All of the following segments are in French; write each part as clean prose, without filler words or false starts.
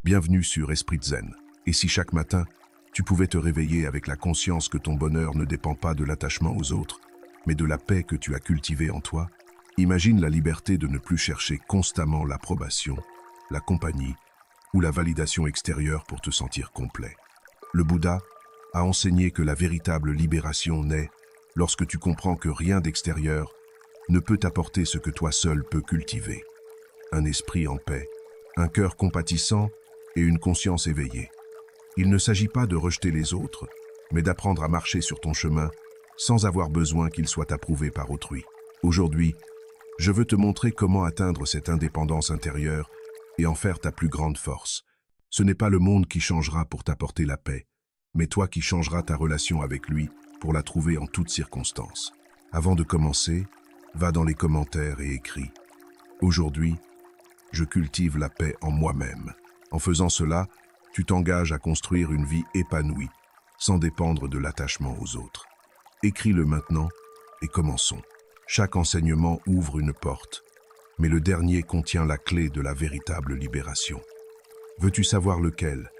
Bienvenue sur Esprit Zen. Et si chaque matin, tu pouvais te réveiller avec la conscience que ton bonheur ne dépend pas de l'attachement aux autres, mais de la paix que tu as cultivée en toi, imagine la liberté de ne plus chercher constamment l'approbation, la compagnie ou la validation extérieure pour te sentir complet. Le Bouddha a enseigné que la véritable libération naît lorsque tu comprends que rien d'extérieur ne peut t'apporter ce que toi seul peux cultiver. Un esprit en paix, un cœur compatissant et une conscience éveillée. Il ne s'agit pas de rejeter les autres, mais d'apprendre à marcher sur ton chemin sans avoir besoin qu'il soit approuvé par autrui. Aujourd'hui, je veux te montrer comment atteindre cette indépendance intérieure et en faire ta plus grande force. Ce n'est pas le monde qui changera pour t'apporter la paix, mais toi qui changeras ta relation avec lui pour la trouver en toutes circonstances. Avant de commencer, va dans les commentaires et écris « Aujourd'hui, je cultive la paix en moi-même ». En faisant cela, tu t'engages à construire une vie épanouie, sans dépendre de l'attachement aux autres. Écris-le maintenant et commençons. Chaque enseignement ouvre une porte, mais le dernier contient la clé de la véritable libération. Veux-tu savoir lequel?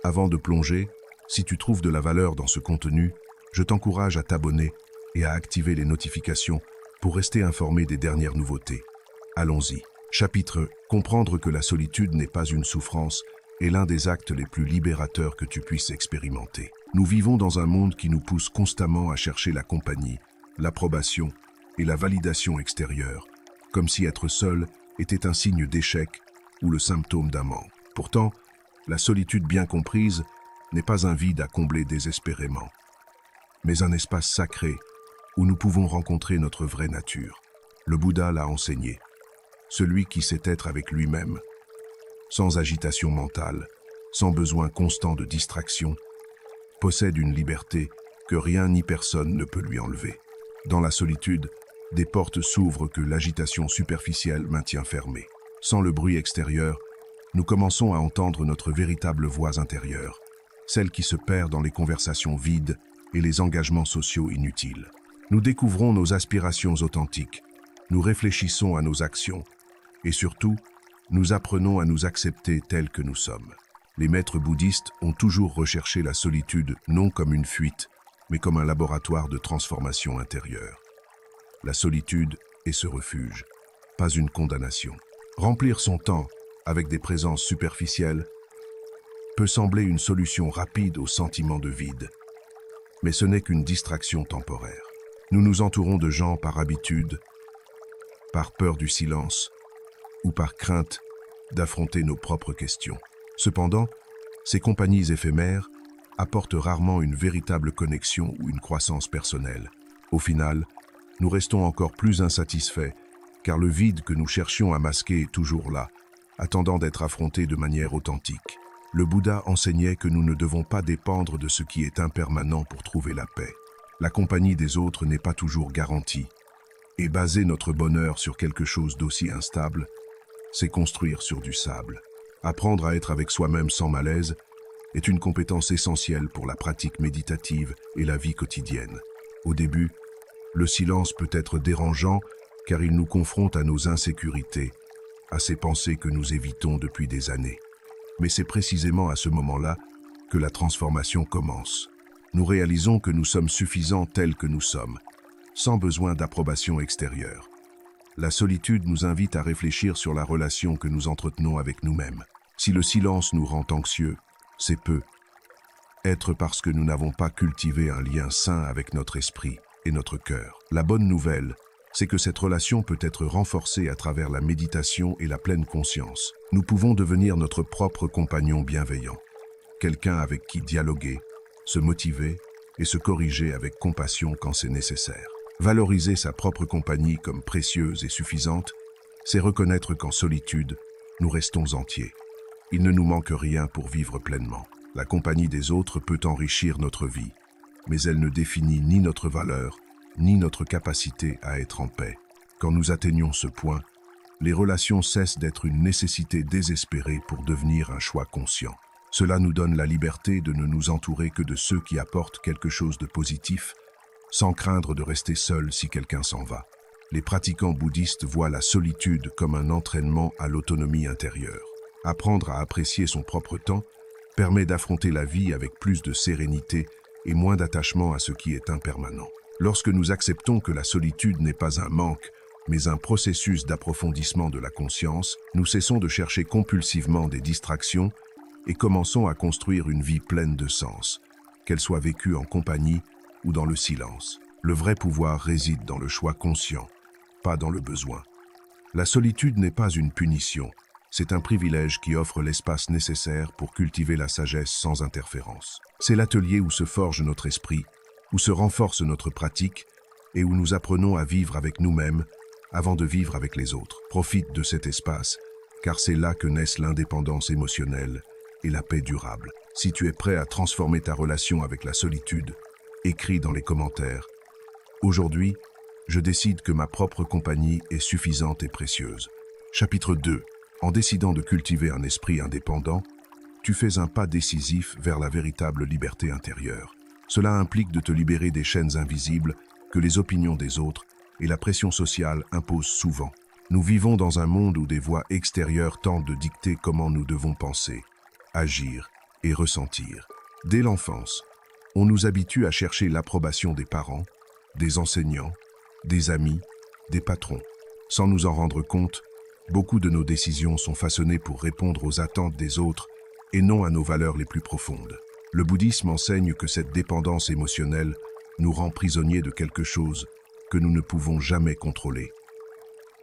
Avant de plonger, si tu trouves de la valeur dans ce contenu, je t'encourage à t'abonner et à activer les notifications pour rester informé des dernières nouveautés. Allons-y. Chapitre « Comprendre que la solitude n'est pas une souffrance » est l'un des actes les plus libérateurs que tu puisses expérimenter. Nous vivons dans un monde qui nous pousse constamment à chercher la compagnie, l'approbation et la validation extérieure, comme si être seul était un signe d'échec ou le symptôme d'un manque. Pourtant, la solitude bien comprise n'est pas un vide à combler désespérément, mais un espace sacré où nous pouvons rencontrer notre vraie nature. Le Bouddha l'a enseigné. Celui qui sait être avec lui-même, sans agitation mentale, sans besoin constant de distraction, possède une liberté que rien ni personne ne peut lui enlever. Dans la solitude, des portes s'ouvrent que l'agitation superficielle maintient fermées. Sans le bruit extérieur, nous commençons à entendre notre véritable voix intérieure, celle qui se perd dans les conversations vides et les engagements sociaux inutiles. Nous découvrons nos aspirations authentiques, nous réfléchissons à nos actions, et surtout, nous apprenons à nous accepter tels que nous sommes. Les maîtres bouddhistes ont toujours recherché la solitude non comme une fuite, mais comme un laboratoire de transformation intérieure. La solitude est ce refuge, pas une condamnation. Remplir son temps avec des présences superficielles peut sembler une solution rapide au sentiment de vide, mais ce n'est qu'une distraction temporaire. Nous nous entourons de gens par habitude, par peur du silence, ou par crainte d'affronter nos propres questions. Cependant, ces compagnies éphémères apportent rarement une véritable connexion ou une croissance personnelle. Au final, nous restons encore plus insatisfaits, car le vide que nous cherchions à masquer est toujours là, attendant d'être affronté de manière authentique. Le Bouddha enseignait que nous ne devons pas dépendre de ce qui est impermanent pour trouver la paix. La compagnie des autres n'est pas toujours garantie, et baser notre bonheur sur quelque chose d'aussi instable, c'est construire sur du sable. Apprendre à être avec soi-même sans malaise est une compétence essentielle pour la pratique méditative et la vie quotidienne. Au début, le silence peut être dérangeant car il nous confronte à nos insécurités, à ces pensées que nous évitons depuis des années. Mais c'est précisément à ce moment-là que la transformation commence. Nous réalisons que nous sommes suffisants tels que nous sommes, sans besoin d'approbation extérieure. La solitude nous invite à réfléchir sur la relation que nous entretenons avec nous-mêmes. Si le silence nous rend anxieux, c'est peu. Être parce que nous n'avons pas cultivé un lien sain avec notre esprit et notre cœur. La bonne nouvelle, c'est que cette relation peut être renforcée à travers la méditation et la pleine conscience. Nous pouvons devenir notre propre compagnon bienveillant, quelqu'un avec qui dialoguer, se motiver et se corriger avec compassion quand c'est nécessaire. Valoriser sa propre compagnie comme précieuse et suffisante, c'est reconnaître qu'en solitude, nous restons entiers. Il ne nous manque rien pour vivre pleinement. La compagnie des autres peut enrichir notre vie, mais elle ne définit ni notre valeur, ni notre capacité à être en paix. Quand nous atteignons ce point, les relations cessent d'être une nécessité désespérée pour devenir un choix conscient. Cela nous donne la liberté de ne nous entourer que de ceux qui apportent quelque chose de positif, sans craindre de rester seul si quelqu'un s'en va. Les pratiquants bouddhistes voient la solitude comme un entraînement à l'autonomie intérieure. Apprendre à apprécier son propre temps permet d'affronter la vie avec plus de sérénité et moins d'attachement à ce qui est impermanent. Lorsque nous acceptons que la solitude n'est pas un manque, mais un processus d'approfondissement de la conscience, nous cessons de chercher compulsivement des distractions et commençons à construire une vie pleine de sens, qu'elle soit vécue en compagnie ou dans le silence. Le vrai pouvoir réside dans le choix conscient, pas dans le besoin. La solitude n'est pas une punition, c'est un privilège qui offre l'espace nécessaire pour cultiver la sagesse sans interférence. C'est l'atelier où se forge notre esprit, où se renforce notre pratique et où nous apprenons à vivre avec nous-mêmes avant de vivre avec les autres. Profite de cet espace, car c'est là que naissent l'indépendance émotionnelle et la paix durable. Si tu es prêt à transformer ta relation avec la solitude, écris dans les commentaires. Aujourd'hui, je décide que ma propre compagnie est suffisante et précieuse. Chapitre 2. En décidant de cultiver un esprit indépendant, tu fais un pas décisif vers la véritable liberté intérieure. Cela implique de te libérer des chaînes invisibles que les opinions des autres et la pression sociale imposent souvent. Nous vivons dans un monde où des voix extérieures tentent de dicter comment nous devons penser, agir et ressentir. Dès l'enfance, on nous habitue à chercher l'approbation des parents, des enseignants, des amis, des patrons. Sans nous en rendre compte, beaucoup de nos décisions sont façonnées pour répondre aux attentes des autres et non à nos valeurs les plus profondes. Le bouddhisme enseigne que cette dépendance émotionnelle nous rend prisonniers de quelque chose que nous ne pouvons jamais contrôler.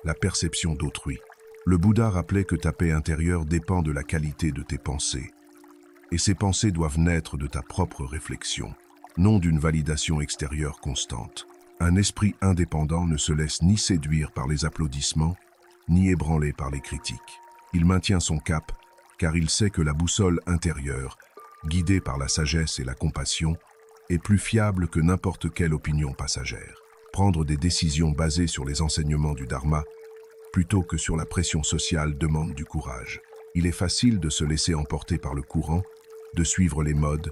La perception d'autrui. Le Bouddha rappelait que ta paix intérieure dépend de la qualité de tes pensées. Et ces pensées doivent naître de ta propre réflexion, non d'une validation extérieure constante. Un esprit indépendant ne se laisse ni séduire par les applaudissements, ni ébranler par les critiques. Il maintient son cap, car il sait que la boussole intérieure, guidée par la sagesse et la compassion, est plus fiable que n'importe quelle opinion passagère. Prendre des décisions basées sur les enseignements du Dharma, plutôt que sur la pression sociale, demande du courage. Il est facile de se laisser emporter par le courant, de suivre les modes,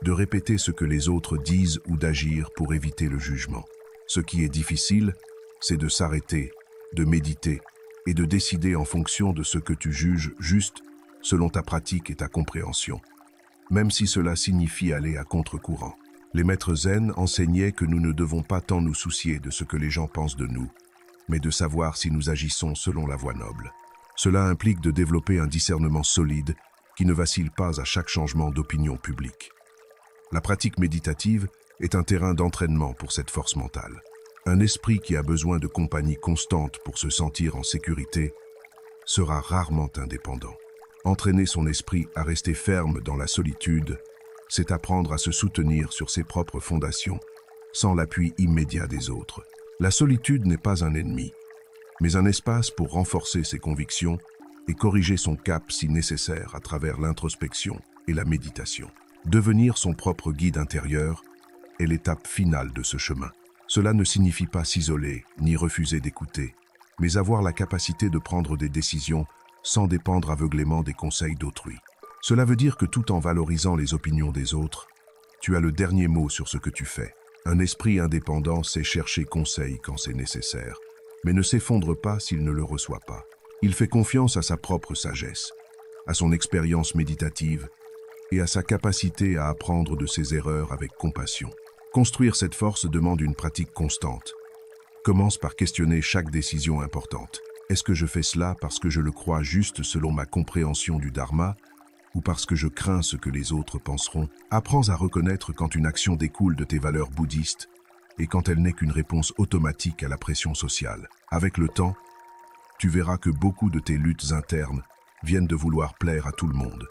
de répéter ce que les autres disent ou d'agir pour éviter le jugement. Ce qui est difficile, c'est de s'arrêter, de méditer et de décider en fonction de ce que tu juges juste selon ta pratique et ta compréhension, même si cela signifie aller à contre-courant. Les maîtres zen enseignaient que nous ne devons pas tant nous soucier de ce que les gens pensent de nous, mais de savoir si nous agissons selon la voie noble. Cela implique de développer un discernement solide qui ne vacille pas à chaque changement d'opinion publique. La pratique méditative est un terrain d'entraînement pour cette force mentale. Un esprit qui a besoin de compagnie constante pour se sentir en sécurité sera rarement indépendant. Entraîner son esprit à rester ferme dans la solitude, c'est apprendre à se soutenir sur ses propres fondations, sans l'appui immédiat des autres. La solitude n'est pas un ennemi, mais un espace pour renforcer ses convictions et corriger son cap si nécessaire à travers l'introspection et la méditation. Devenir son propre guide intérieur est l'étape finale de ce chemin. Cela ne signifie pas s'isoler ni refuser d'écouter, mais avoir la capacité de prendre des décisions sans dépendre aveuglément des conseils d'autrui. Cela veut dire que tout en valorisant les opinions des autres, tu as le dernier mot sur ce que tu fais. Un esprit indépendant sait chercher conseil quand c'est nécessaire, mais ne s'effondre pas s'il ne le reçoit pas. Il fait confiance à sa propre sagesse, à son expérience méditative et à sa capacité à apprendre de ses erreurs avec compassion. Construire cette force demande une pratique constante. Commence par questionner chaque décision importante. Est-ce que je fais cela parce que je le crois juste selon ma compréhension du Dharma ou parce que je crains ce que les autres penseront? Apprends à reconnaître quand une action découle de tes valeurs bouddhistes et quand elle n'est qu'une réponse automatique à la pression sociale. Avec le temps, tu verras que beaucoup de tes luttes internes viennent de vouloir plaire à tout le monde,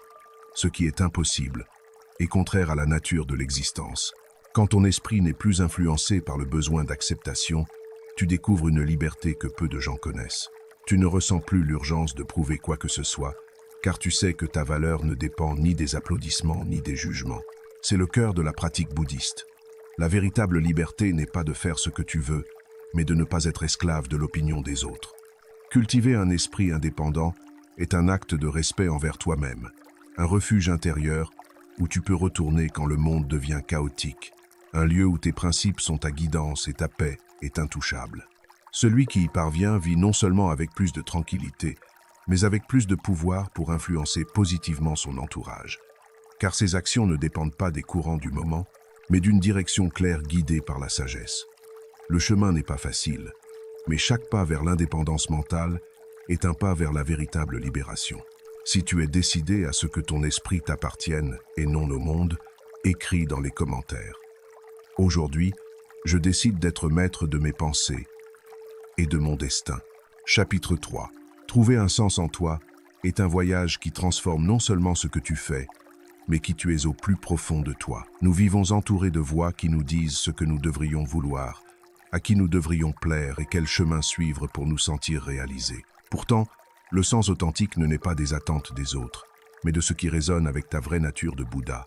ce qui est impossible et contraire à la nature de l'existence. Quand ton esprit n'est plus influencé par le besoin d'acceptation, tu découvres une liberté que peu de gens connaissent. Tu ne ressens plus l'urgence de prouver quoi que ce soit, car tu sais que ta valeur ne dépend ni des applaudissements ni des jugements. C'est le cœur de la pratique bouddhiste. La véritable liberté n'est pas de faire ce que tu veux, mais de ne pas être esclave de l'opinion des autres. Cultiver un esprit indépendant est un acte de respect envers toi-même, un refuge intérieur où tu peux retourner quand le monde devient chaotique, un lieu où tes principes sont ta guidance et ta paix est intouchable. Celui qui y parvient vit non seulement avec plus de tranquillité, mais avec plus de pouvoir pour influencer positivement son entourage. Car ses actions ne dépendent pas des courants du moment, mais d'une direction claire guidée par la sagesse. Le chemin n'est pas facile, mais chaque pas vers l'indépendance mentale est un pas vers la véritable libération. Si tu es décidé à ce que ton esprit t'appartienne et non au monde, écris dans les commentaires. Aujourd'hui, je décide d'être maître de mes pensées et de mon destin. Chapitre 3. Trouver un sens en toi est un voyage qui transforme non seulement ce que tu fais, mais qui tu es au plus profond de toi. Nous vivons entourés de voix qui nous disent ce que nous devrions vouloir, à qui nous devrions plaire et quel chemin suivre pour nous sentir réalisés. Pourtant, le sens authentique ne naît pas des attentes des autres, mais de ce qui résonne avec ta vraie nature de Bouddha.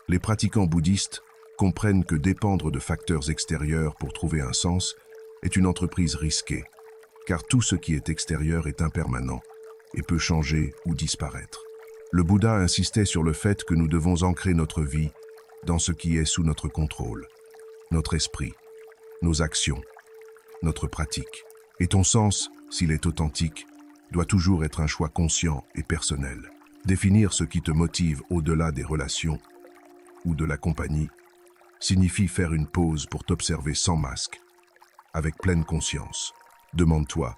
Les pratiquants bouddhistes comprennent que dépendre de facteurs extérieurs pour trouver un sens est une entreprise risquée, car tout ce qui est extérieur est impermanent et peut changer ou disparaître. Le Bouddha insistait sur le fait que nous devons ancrer notre vie dans ce qui est sous notre contrôle, notre esprit, nos actions, notre pratique. Et ton sens, s'il est authentique, doit toujours être un choix conscient et personnel. Définir ce qui te motive au-delà des relations ou de la compagnie signifie faire une pause pour t'observer sans masque, avec pleine conscience. Demande-toi,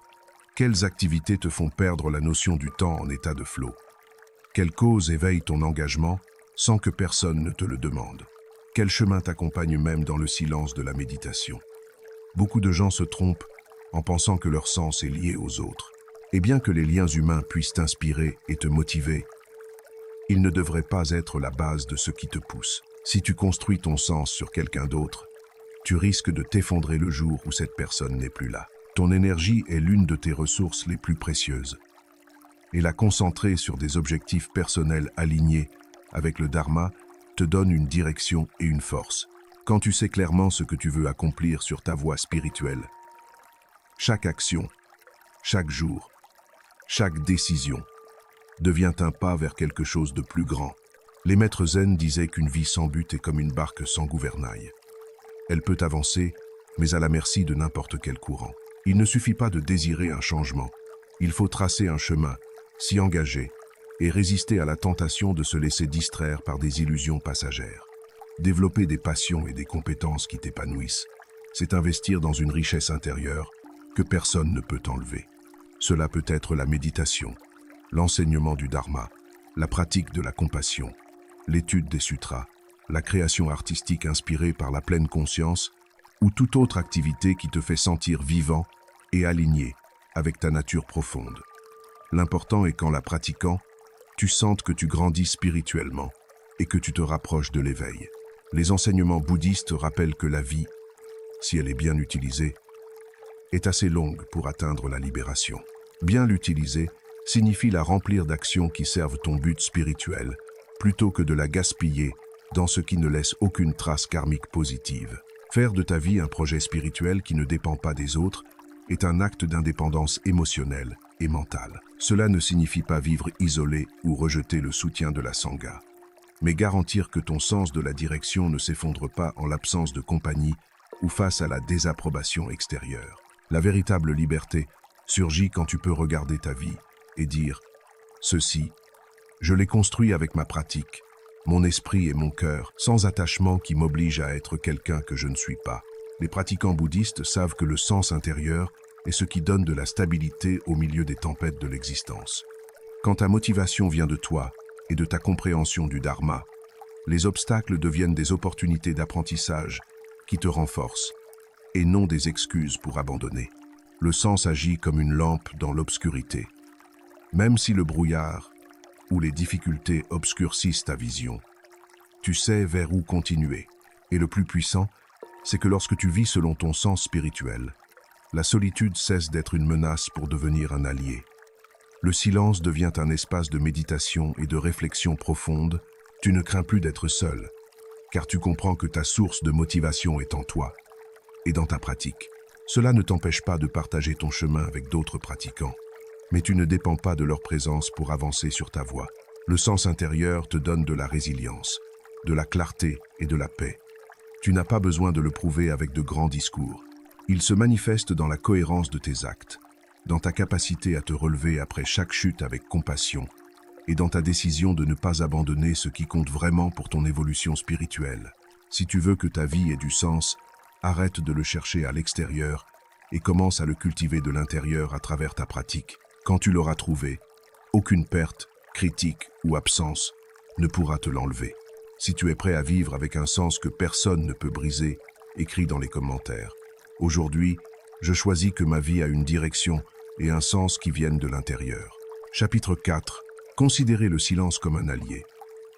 quelles activités te font perdre la notion du temps en état de flow? Quelle cause éveille ton engagement sans que personne ne te le demande? Quel chemin t'accompagne même dans le silence de la méditation? Beaucoup de gens se trompent en pensant que leur sens est lié aux autres. Et bien que les liens humains puissent t'inspirer et te motiver, ils ne devraient pas être la base de ce qui te pousse. Si tu construis ton sens sur quelqu'un d'autre, tu risques de t'effondrer le jour où cette personne n'est plus là. Ton énergie est l'une de tes ressources les plus précieuses. Et la concentrer sur des objectifs personnels alignés avec le Dharma te donne une direction et une force. Quand tu sais clairement ce que tu veux accomplir sur ta voie spirituelle, chaque action, chaque jour, chaque décision devient un pas vers quelque chose de plus grand. Les maîtres zen disaient qu'une vie sans but est comme une barque sans gouvernail. Elle peut avancer, mais à la merci de n'importe quel courant. Il ne suffit pas de désirer un changement. Il faut tracer un chemin, s'y engager et résister à la tentation de se laisser distraire par des illusions passagères. Développer des passions et des compétences qui t'épanouissent, c'est investir dans une richesse intérieure que personne ne peut enlever. Cela peut être la méditation, l'enseignement du Dharma, la pratique de la compassion, l'étude des sutras, la création artistique inspirée par la pleine conscience ou toute autre activité qui te fait sentir vivant et aligné avec ta nature profonde. L'important est qu'en la pratiquant, tu sentes que tu grandis spirituellement et que tu te rapproches de l'éveil. Les enseignements bouddhistes rappellent que la vie, si elle est bien utilisée, est assez longue pour atteindre la libération. Bien l'utiliser signifie la remplir d'actions qui servent ton but spirituel, plutôt que de la gaspiller dans ce qui ne laisse aucune trace karmique positive. Faire de ta vie un projet spirituel qui ne dépend pas des autres est un acte d'indépendance émotionnelle et mentale. Cela ne signifie pas vivre isolé ou rejeter le soutien de la Sangha, mais garantir que ton sens de la direction ne s'effondre pas en l'absence de compagnie ou face à la désapprobation extérieure. La véritable liberté surgit quand tu peux regarder ta vie et dire « Ceci, je l'ai construit avec ma pratique, mon esprit et mon cœur, sans attachement qui m'oblige à être quelqu'un que je ne suis pas. » Les pratiquants bouddhistes savent que le sens intérieur est ce qui donne de la stabilité au milieu des tempêtes de l'existence. Quand ta motivation vient de toi et de ta compréhension du Dharma, les obstacles deviennent des opportunités d'apprentissage qui te renforcent et non des excuses pour abandonner. Le sens agit comme une lampe dans l'obscurité. Même si le brouillard ou les difficultés obscurcissent ta vision, tu sais vers où continuer. Et le plus puissant, c'est que lorsque tu vis selon ton sens spirituel, la solitude cesse d'être une menace pour devenir un allié. Le silence devient un espace de méditation et de réflexion profonde. Tu ne crains plus d'être seul, car tu comprends que ta source de motivation est en toi et dans ta pratique. Cela ne t'empêche pas de partager ton chemin avec d'autres pratiquants, mais tu ne dépends pas de leur présence pour avancer sur ta voie. Le sens intérieur te donne de la résilience, de la clarté et de la paix. Tu n'as pas besoin de le prouver avec de grands discours. Il se manifeste dans la cohérence de tes actes, dans ta capacité à te relever après chaque chute avec compassion, et dans ta décision de ne pas abandonner ce qui compte vraiment pour ton évolution spirituelle. Si tu veux que ta vie ait du sens, arrête de le chercher à l'extérieur et commence à le cultiver de l'intérieur à travers ta pratique. Quand tu l'auras trouvé, aucune perte, critique ou absence ne pourra te l'enlever. Si tu es prêt à vivre avec un sens que personne ne peut briser, écris dans les commentaires. Aujourd'hui, je choisis que ma vie a une direction et un sens qui viennent de l'intérieur. Chapitre 4. Considérer le silence comme un allié.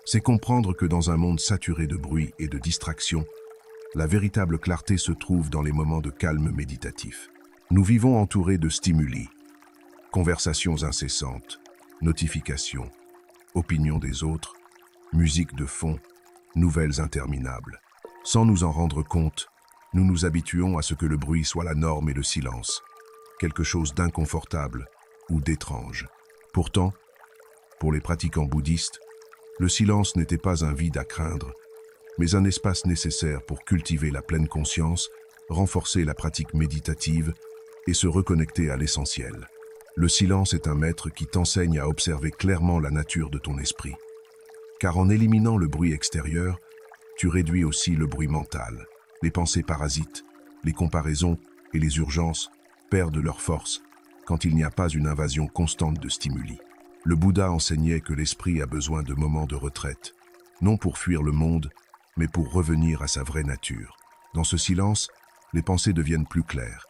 C'est comprendre que dans un monde saturé de bruit et de distractions, la véritable clarté se trouve dans les moments de calme méditatif. Nous vivons entourés de stimuli, conversations incessantes, notifications, opinions des autres, musique de fond, nouvelles interminables. Sans nous en rendre compte, nous nous habituons à ce que le bruit soit la norme et le silence, quelque chose d'inconfortable ou d'étrange. Pourtant, pour les pratiquants bouddhistes, le silence n'était pas un vide à craindre, mais un espace nécessaire pour cultiver la pleine conscience, renforcer la pratique méditative et se reconnecter à l'essentiel. Le silence est un maître qui t'enseigne à observer clairement la nature de ton esprit. Car en éliminant le bruit extérieur, tu réduis aussi le bruit mental. Les pensées parasites, les comparaisons et les urgences perdent leur force quand il n'y a pas une invasion constante de stimuli. Le Bouddha enseignait que l'esprit a besoin de moments de retraite, non pour fuir le monde, mais pour revenir à sa vraie nature. Dans ce silence, les pensées deviennent plus claires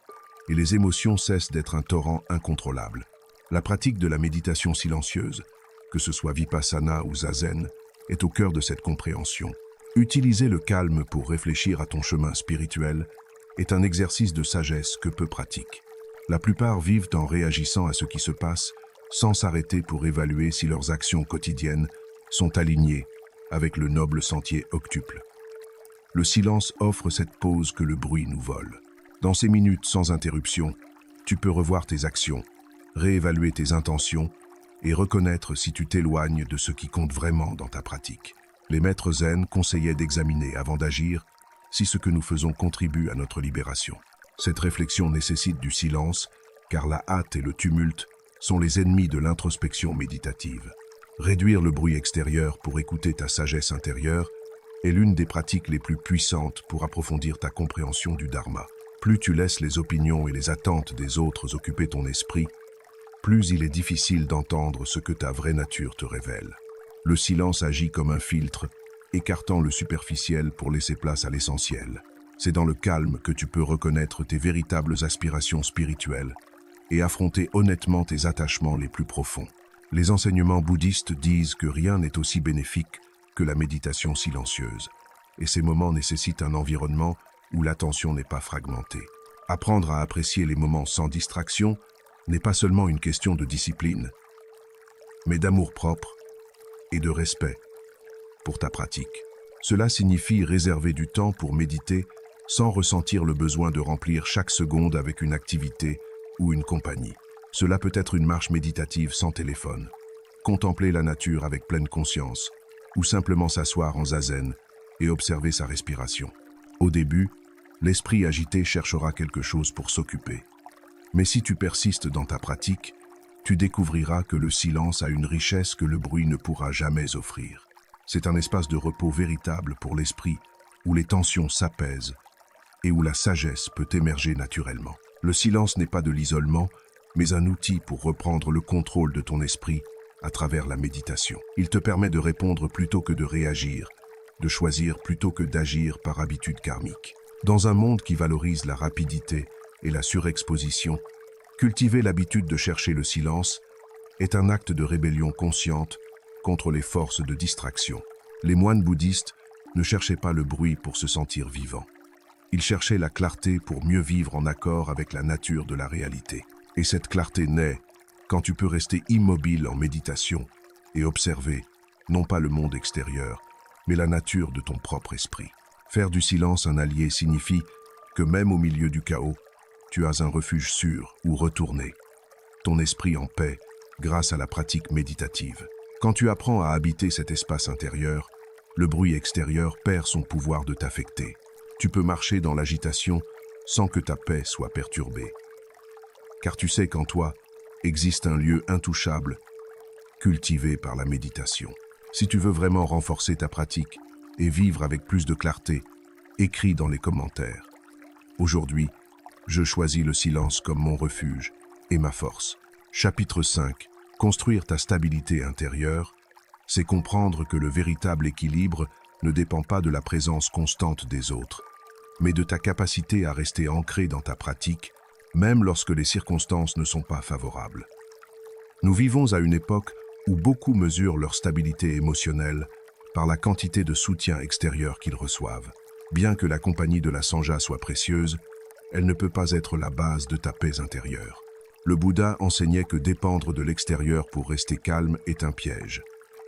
et les émotions cessent d'être un torrent incontrôlable. La pratique de la méditation silencieuse, que ce soit Vipassana ou Zazen, est au cœur de cette compréhension. Utiliser le calme pour réfléchir à ton chemin spirituel est un exercice de sagesse que peu pratiquent. La plupart vivent en réagissant à ce qui se passe sans s'arrêter pour évaluer si leurs actions quotidiennes sont alignées avec le noble sentier octuple. Le silence offre cette pause que le bruit nous vole. Dans ces minutes sans interruption, tu peux revoir tes actions, réévaluer tes intentions et reconnaître si tu t'éloignes de ce qui compte vraiment dans ta pratique. Les maîtres zen conseillaient d'examiner avant d'agir si ce que nous faisons contribue à notre libération. Cette réflexion nécessite du silence, car la hâte et le tumulte sont les ennemis de l'introspection méditative. Réduire le bruit extérieur pour écouter ta sagesse intérieure est l'une des pratiques les plus puissantes pour approfondir ta compréhension du Dharma. Plus tu laisses les opinions et les attentes des autres occuper ton esprit, plus il est difficile d'entendre ce que ta vraie nature te révèle. Le silence agit comme un filtre, écartant le superficiel pour laisser place à l'essentiel. C'est dans le calme que tu peux reconnaître tes véritables aspirations spirituelles et affronter honnêtement tes attachements les plus profonds. Les enseignements bouddhistes disent que rien n'est aussi bénéfique que la méditation silencieuse, et ces moments nécessitent un environnement où l'attention n'est pas fragmentée. Apprendre à apprécier les moments sans distraction n'est pas seulement une question de discipline, mais d'amour-propre et de respect pour ta pratique. Cela signifie réserver du temps pour méditer sans ressentir le besoin de remplir chaque seconde avec une activité ou une compagnie. Cela peut être une marche méditative sans téléphone, contempler la nature avec pleine conscience, ou simplement s'asseoir en zazen et observer sa respiration. Au début, l'esprit agité cherchera quelque chose pour s'occuper. Mais si tu persistes dans ta pratique, tu découvriras que le silence a une richesse que le bruit ne pourra jamais offrir. C'est un espace de repos véritable pour l'esprit, où les tensions s'apaisent et où la sagesse peut émerger naturellement. Le silence n'est pas de l'isolement, mais un outil pour reprendre le contrôle de ton esprit à travers la méditation. Il te permet de répondre plutôt que de réagir, de choisir plutôt que d'agir par habitude karmique. Dans un monde qui valorise la rapidité et la surexposition, cultiver l'habitude de chercher le silence est un acte de rébellion consciente contre les forces de distraction. Les moines bouddhistes ne cherchaient pas le bruit pour se sentir vivants. Ils cherchaient la clarté pour mieux vivre en accord avec la nature de la réalité. Et cette clarté naît quand tu peux rester immobile en méditation et observer, non pas le monde extérieur, mais la nature de ton propre esprit. Faire du silence un allié signifie que même au milieu du chaos, tu as un refuge sûr où retourner, ton esprit en paix grâce à la pratique méditative. Quand tu apprends à habiter cet espace intérieur, le bruit extérieur perd son pouvoir de t'affecter. Tu peux marcher dans l'agitation sans que ta paix soit perturbée. car tu sais qu'en toi existe un lieu intouchable, cultivé par la méditation. Si tu veux vraiment renforcer ta pratique et vivre avec plus de clarté, écris dans les commentaires. Aujourd'hui, je choisis le silence comme mon refuge et ma force. Chapitre 5. Construire ta stabilité intérieure, c'est comprendre que le véritable équilibre ne dépend pas de la présence constante des autres, mais de ta capacité à rester ancré dans ta pratique, même lorsque les circonstances ne sont pas favorables. Nous vivons à une époque où beaucoup mesurent leur stabilité émotionnelle par la quantité de soutien extérieur qu'ils reçoivent. Bien que la compagnie de la sangha soit précieuse, elle ne peut pas être la base de ta paix intérieure. Le Bouddha enseignait que dépendre de l'extérieur pour rester calme est un piège,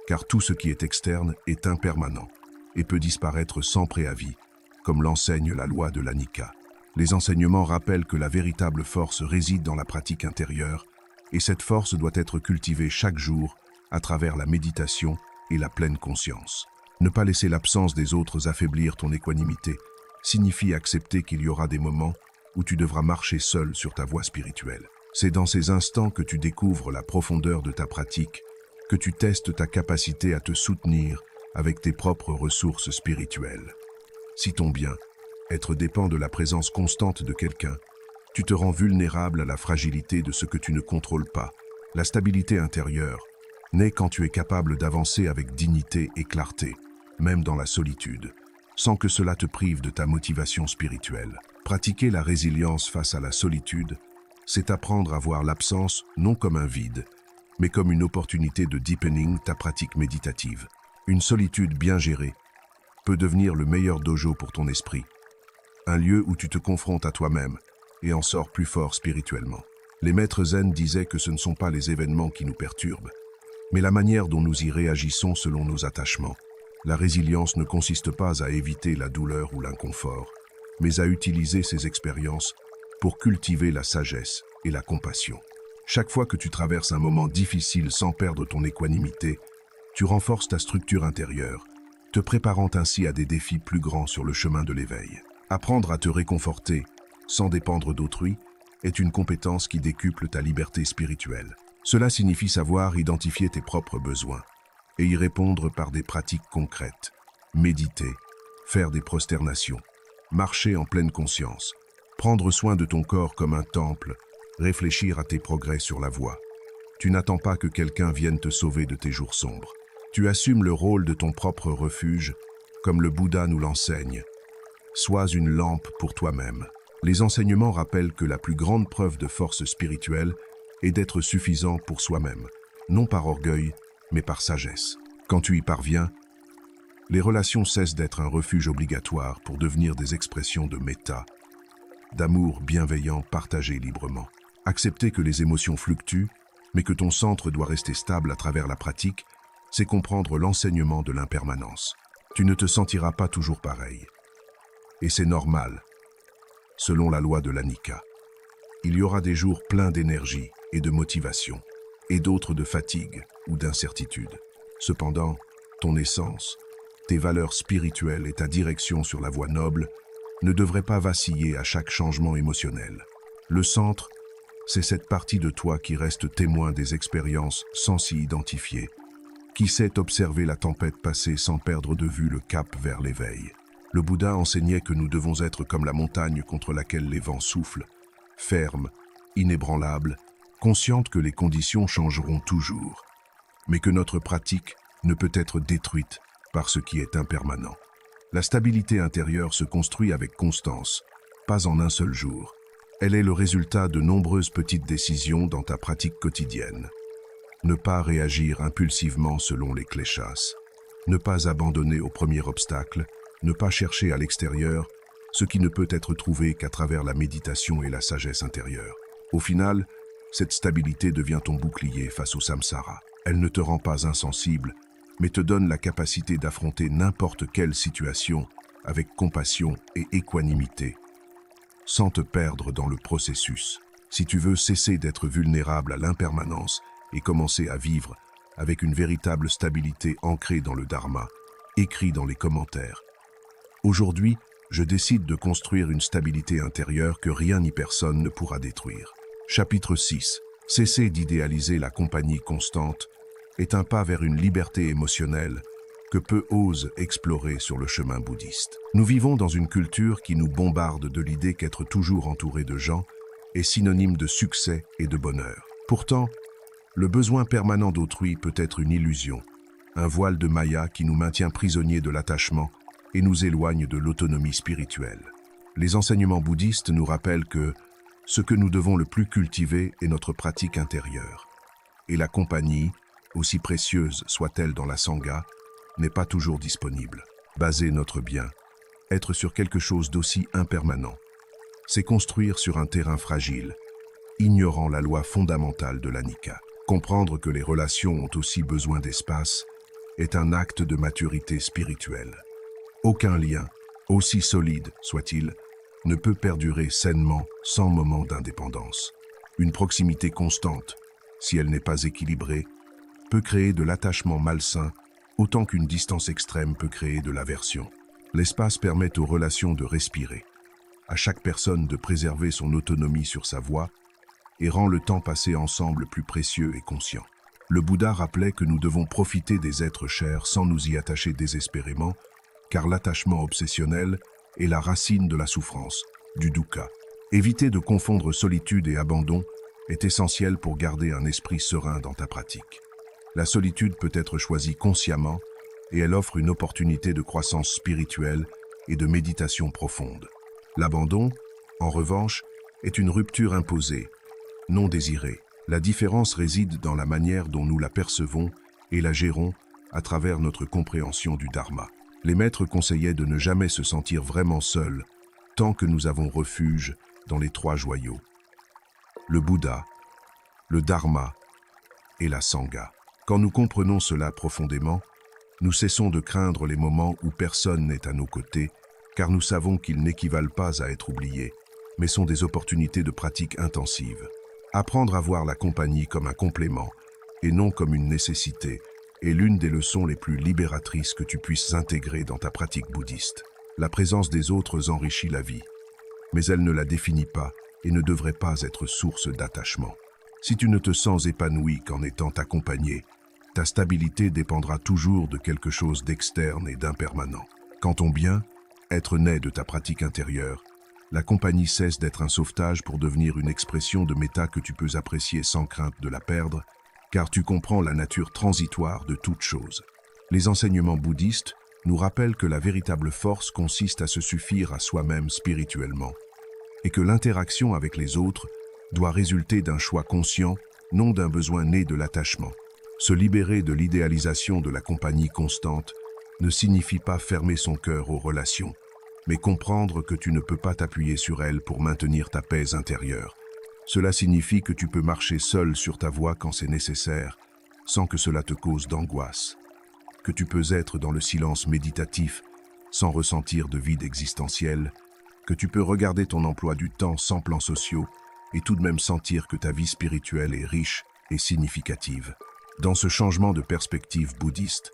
car tout ce qui est externe est impermanent et peut disparaître sans préavis, comme l'enseigne la loi de l'Anicca. Les enseignements rappellent que la véritable force réside dans la pratique intérieure, et cette force doit être cultivée chaque jour à travers la méditation et la pleine conscience. Ne pas laisser l'absence des autres affaiblir ton équanimité signifie accepter qu'il y aura des moments où tu devras marcher seul sur ta voie spirituelle. C'est dans ces instants que tu découvres la profondeur de ta pratique, que tu testes ta capacité à te soutenir avec tes propres ressources spirituelles. Si ton bien-être dépend de la présence constante de quelqu'un, tu te rends vulnérable à la fragilité de ce que tu ne contrôles pas. La stabilité intérieure naît quand tu es capable d'avancer avec dignité et clarté, même dans la solitude, sans que cela te prive de ta motivation spirituelle. Pratiquer la résilience face à la solitude, c'est apprendre à voir l'absence non comme un vide, mais comme une opportunité de deepening ta pratique méditative. Une solitude bien gérée peut devenir le meilleur dojo pour ton esprit, un lieu où tu te confrontes à toi-même et en sors plus fort spirituellement. Les maîtres zen disaient que ce ne sont pas les événements qui nous perturbent, mais la manière dont nous y réagissons selon nos attachements. La résilience ne consiste pas à éviter la douleur ou l'inconfort, mais à utiliser ces expériences pour cultiver la sagesse et la compassion. Chaque fois que tu traverses un moment difficile sans perdre ton équanimité, tu renforces ta structure intérieure, te préparant ainsi à des défis plus grands sur le chemin de l'éveil. Apprendre à te réconforter, sans dépendre d'autrui, est une compétence qui décuple ta liberté spirituelle. Cela signifie savoir identifier tes propres besoins et y répondre par des pratiques concrètes. Méditer, faire des prosternations, marcher en pleine conscience, prendre soin de ton corps comme un temple, réfléchir à tes progrès sur la voie. Tu n'attends pas que quelqu'un vienne te sauver de tes jours sombres. Tu assumes le rôle de ton propre refuge, comme le Bouddha nous l'enseigne. Sois une lampe pour toi-même. Les enseignements rappellent que la plus grande preuve de force spirituelle est d'être suffisant pour soi-même, non par orgueil, mais par sagesse. Quand tu y parviens, les relations cessent d'être un refuge obligatoire pour devenir des expressions de méta, d'amour bienveillant partagé librement. Accepter que les émotions fluctuent, mais que ton centre doit rester stable à travers la pratique, c'est comprendre l'enseignement de l'impermanence. Tu ne te sentiras pas toujours pareil. Et c'est normal, selon la loi de l'Anicca. Il y aura des jours pleins d'énergie et de motivation, et d'autres de fatigue ou d'incertitude. Cependant, ton essence, tes valeurs spirituelles et ta direction sur la voie noble ne devraient pas vaciller à chaque changement émotionnel. Le centre, c'est cette partie de toi qui reste témoin des expériences sans s'y identifier, qui sait observer la tempête passer sans perdre de vue le cap vers l'éveil. Le Bouddha enseignait que nous devons être comme la montagne contre laquelle les vents soufflent, ferme, inébranlable, consciente que les conditions changeront toujours, mais que notre pratique ne peut être détruite par ce qui est impermanent. La stabilité intérieure se construit avec constance, pas en un seul jour. Elle est le résultat de nombreuses petites décisions dans ta pratique quotidienne. Ne pas réagir impulsivement selon les cléchasses, ne pas abandonner au premier obstacle, ne pas chercher à l'extérieur ce qui ne peut être trouvé qu'à travers la méditation et la sagesse intérieure. Au final, cette stabilité devient ton bouclier face au samsara. Elle ne te rend pas insensible, mais te donne la capacité d'affronter n'importe quelle situation avec compassion et équanimité, sans te perdre dans le processus. Si tu veux cesser d'être vulnérable à l'impermanence et commencer à vivre avec une véritable stabilité ancrée dans le Dharma, écris dans les commentaires. Aujourd'hui, je décide de construire une stabilité intérieure que rien ni personne ne pourra détruire. Chapitre 6. Cesser d'idéaliser la compagnie constante est un pas vers une liberté émotionnelle que peu osent explorer sur le chemin bouddhiste. Nous vivons dans une culture qui nous bombarde de l'idée qu'être toujours entouré de gens est synonyme de succès et de bonheur. Pourtant, le besoin permanent d'autrui peut être une illusion, un voile de Maya qui nous maintient prisonniers de l'attachement et nous éloigne de l'autonomie spirituelle. Les enseignements bouddhistes nous rappellent que ce que nous devons le plus cultiver est notre pratique intérieure. Et la compagnie, aussi précieuse soit-elle dans la sangha, n'est pas toujours disponible. Baser notre bien, être sur quelque chose d'aussi impermanent, c'est construire sur un terrain fragile, ignorant la loi fondamentale de l'anicca. Comprendre que les relations ont aussi besoin d'espace est un acte de maturité spirituelle. Aucun lien, aussi solide soit-il, ne peut perdurer sainement sans moment d'indépendance. Une proximité constante, si elle n'est pas équilibrée, peut créer de l'attachement malsain, autant qu'une distance extrême peut créer de l'aversion. L'espace permet aux relations de respirer, à chaque personne de préserver son autonomie sur sa voie et rend le temps passé ensemble plus précieux et conscient. Le Bouddha rappelait que nous devons profiter des êtres chers sans nous y attacher désespérément, car l'attachement obsessionnel est la racine de la souffrance, du dukkha. Éviter de confondre solitude et abandon est essentiel pour garder un esprit serein dans ta pratique. La solitude peut être choisie consciemment et elle offre une opportunité de croissance spirituelle et de méditation profonde. L'abandon, en revanche, est une rupture imposée, non désirée. La différence réside dans la manière dont nous la percevons et la gérons à travers notre compréhension du dharma. Les maîtres conseillaient de ne jamais se sentir vraiment seuls tant que nous avons refuge dans les trois joyaux: le Bouddha, le dharma et la sangha. Quand nous comprenons cela profondément, nous cessons de craindre les moments où personne n'est à nos côtés, car nous savons qu'ils n'équivalent pas à être oubliés, mais sont des opportunités de pratique intensive. Apprendre à voir la compagnie comme un complément et non comme une nécessité est l'une des leçons les plus libératrices que tu puisses intégrer dans ta pratique bouddhiste. La présence des autres enrichit la vie, mais elle ne la définit pas et ne devrait pas être source d'attachement. Si tu ne te sens épanoui qu'en étant accompagné, ta stabilité dépendra toujours de quelque chose d'externe et d'impermanent. Quand ton bien, être naît de ta pratique intérieure, la compagnie cesse d'être un sauvetage pour devenir une expression de méta que tu peux apprécier sans crainte de la perdre, car tu comprends la nature transitoire de toute chose. Les enseignements bouddhistes nous rappellent que la véritable force consiste à se suffire à soi-même spirituellement, et que l'interaction avec les autres doit résulter d'un choix conscient, non d'un besoin né de l'attachement. Se libérer de l'idéalisation de la compagnie constante ne signifie pas fermer son cœur aux relations, mais comprendre que tu ne peux pas t'appuyer sur elles pour maintenir ta paix intérieure. Cela signifie que tu peux marcher seul sur ta voie quand c'est nécessaire, sans que cela te cause d'angoisse. Que tu peux être dans le silence méditatif, sans ressentir de vide existentiel. Que tu peux regarder ton emploi du temps sans plans sociaux et tout de même sentir que ta vie spirituelle est riche et significative. Dans ce changement de perspective bouddhiste,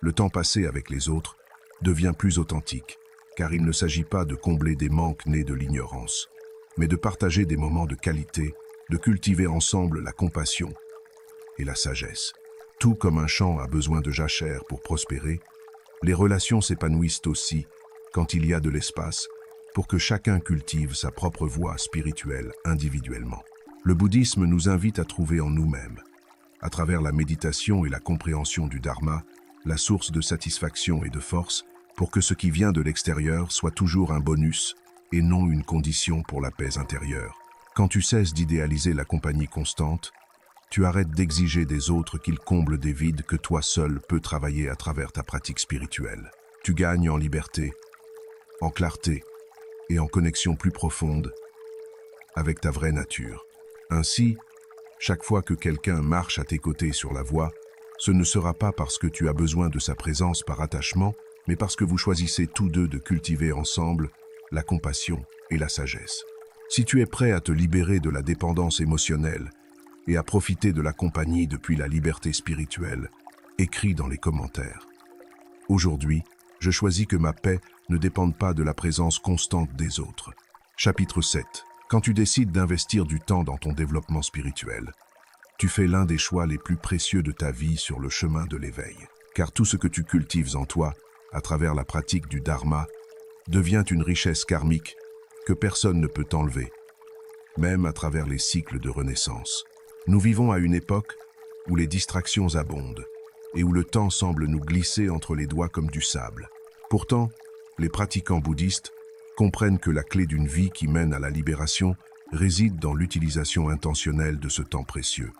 le temps passé avec les autres devient plus authentique, car il ne s'agit pas de combler des manques nés de l'ignorance, mais de partager des moments de qualité, de cultiver ensemble la compassion et la sagesse. Tout comme un champ a besoin de jachère pour prospérer, les relations s'épanouissent aussi quand il y a de l'espace pour que chacun cultive sa propre voie spirituelle individuellement. Le bouddhisme nous invite à trouver en nous-mêmes, à travers la méditation et la compréhension du dharma, la source de satisfaction et de force pour que ce qui vient de l'extérieur soit toujours un bonus et non une condition pour la paix intérieure. Quand tu cesses d'idéaliser la compagnie constante, tu arrêtes d'exiger des autres qu'ils comblent des vides que toi seul peux travailler à travers ta pratique spirituelle. Tu gagnes en liberté, en clarté et en connexion plus profonde avec ta vraie nature. Ainsi, chaque fois que quelqu'un marche à tes côtés sur la voie, ce ne sera pas parce que tu as besoin de sa présence par attachement, mais parce que vous choisissez tous deux de cultiver ensemble la compassion et la sagesse. Si tu es prêt à te libérer de la dépendance émotionnelle et à profiter de la compagnie depuis la liberté spirituelle, écris dans les commentaires. Aujourd'hui, je choisis que ma paix ne dépende pas de la présence constante des autres. Chapitre 7. Quand tu décides d'investir du temps dans ton développement spirituel, tu fais l'un des choix les plus précieux de ta vie sur le chemin de l'éveil. Car tout ce que tu cultives en toi, à travers la pratique du Dharma, devient une richesse karmique que personne ne peut enlever, même à travers les cycles de renaissance. Nous vivons à une époque où les distractions abondent et où le temps semble nous glisser entre les doigts comme du sable. Pourtant, les pratiquants bouddhistes comprennent que la clé d'une vie qui mène à la libération réside dans l'utilisation intentionnelle de ce temps précieux,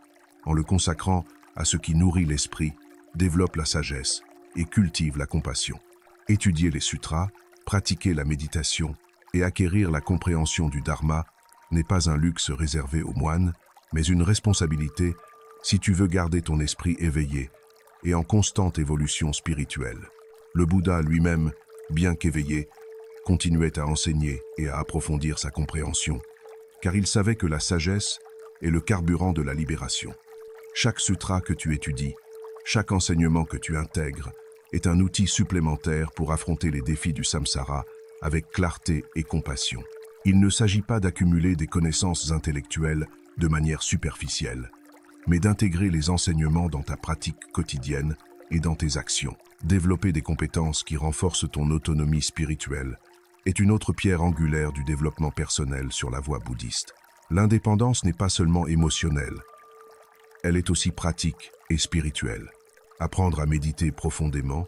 en le consacrant à ce qui nourrit l'esprit, développe la sagesse et cultive la compassion. Étudier les sutras, pratiquer la méditation et acquérir la compréhension du Dharma n'est pas un luxe réservé aux moines, mais une responsabilité si tu veux garder ton esprit éveillé et en constante évolution spirituelle. Le Bouddha lui-même, bien qu'éveillé, continuait à enseigner et à approfondir sa compréhension, car il savait que la sagesse est le carburant de la libération. Chaque sutra que tu étudies, chaque enseignement que tu intègres est un outil supplémentaire pour affronter les défis du samsara avec clarté et compassion. Il ne s'agit pas d'accumuler des connaissances intellectuelles de manière superficielle, mais d'intégrer les enseignements dans ta pratique quotidienne et dans tes actions. Développer des compétences qui renforcent ton autonomie spirituelle est une autre pierre angulaire du développement personnel sur la voie bouddhiste. L'indépendance n'est pas seulement émotionnelle, elle est aussi pratique et spirituelle. Apprendre à méditer profondément,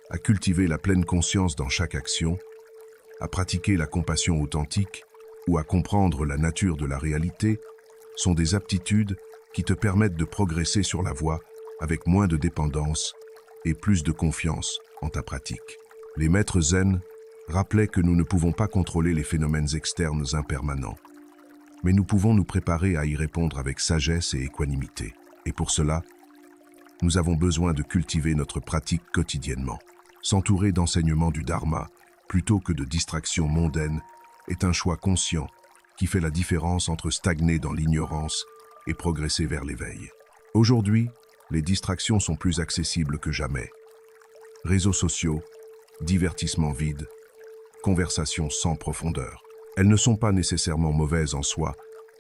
à cultiver la pleine conscience dans chaque action, à pratiquer la compassion authentique ou à comprendre la nature de la réalité sont des aptitudes qui te permettent de progresser sur la voie avec moins de dépendance et plus de confiance en ta pratique. Les maîtres zen rappelaient que nous ne pouvons pas contrôler les phénomènes externes impermanents, mais nous pouvons nous préparer à y répondre avec sagesse et équanimité. Et pour cela, nous avons besoin de cultiver notre pratique quotidiennement. S'entourer d'enseignements du Dharma plutôt que de distractions mondaines est un choix conscient qui fait la différence entre stagner dans l'ignorance et progresser vers l'éveil. Aujourd'hui, les distractions sont plus accessibles que jamais. Réseaux sociaux, divertissements vides, conversations sans profondeur. Elles ne sont pas nécessairement mauvaises en soi,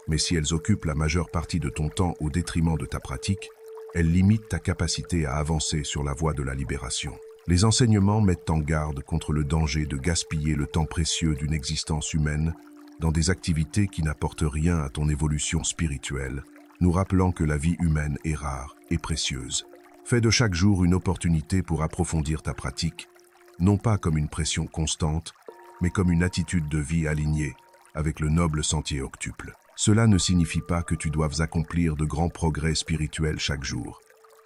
mais si elles occupent la majeure partie de ton temps au détriment de ta pratique, elles limitent ta capacité à avancer sur la voie de la libération. Les enseignements mettent en garde contre le danger de gaspiller le temps précieux d'une existence humaine dans des activités qui n'apportent rien à ton évolution spirituelle, nous rappelant que la vie humaine est rare et précieuse. Fais de chaque jour une opportunité pour approfondir ta pratique, non pas comme une pression constante, mais comme une attitude de vie alignée avec le noble sentier octuple. Cela ne signifie pas que tu doives accomplir de grands progrès spirituels chaque jour,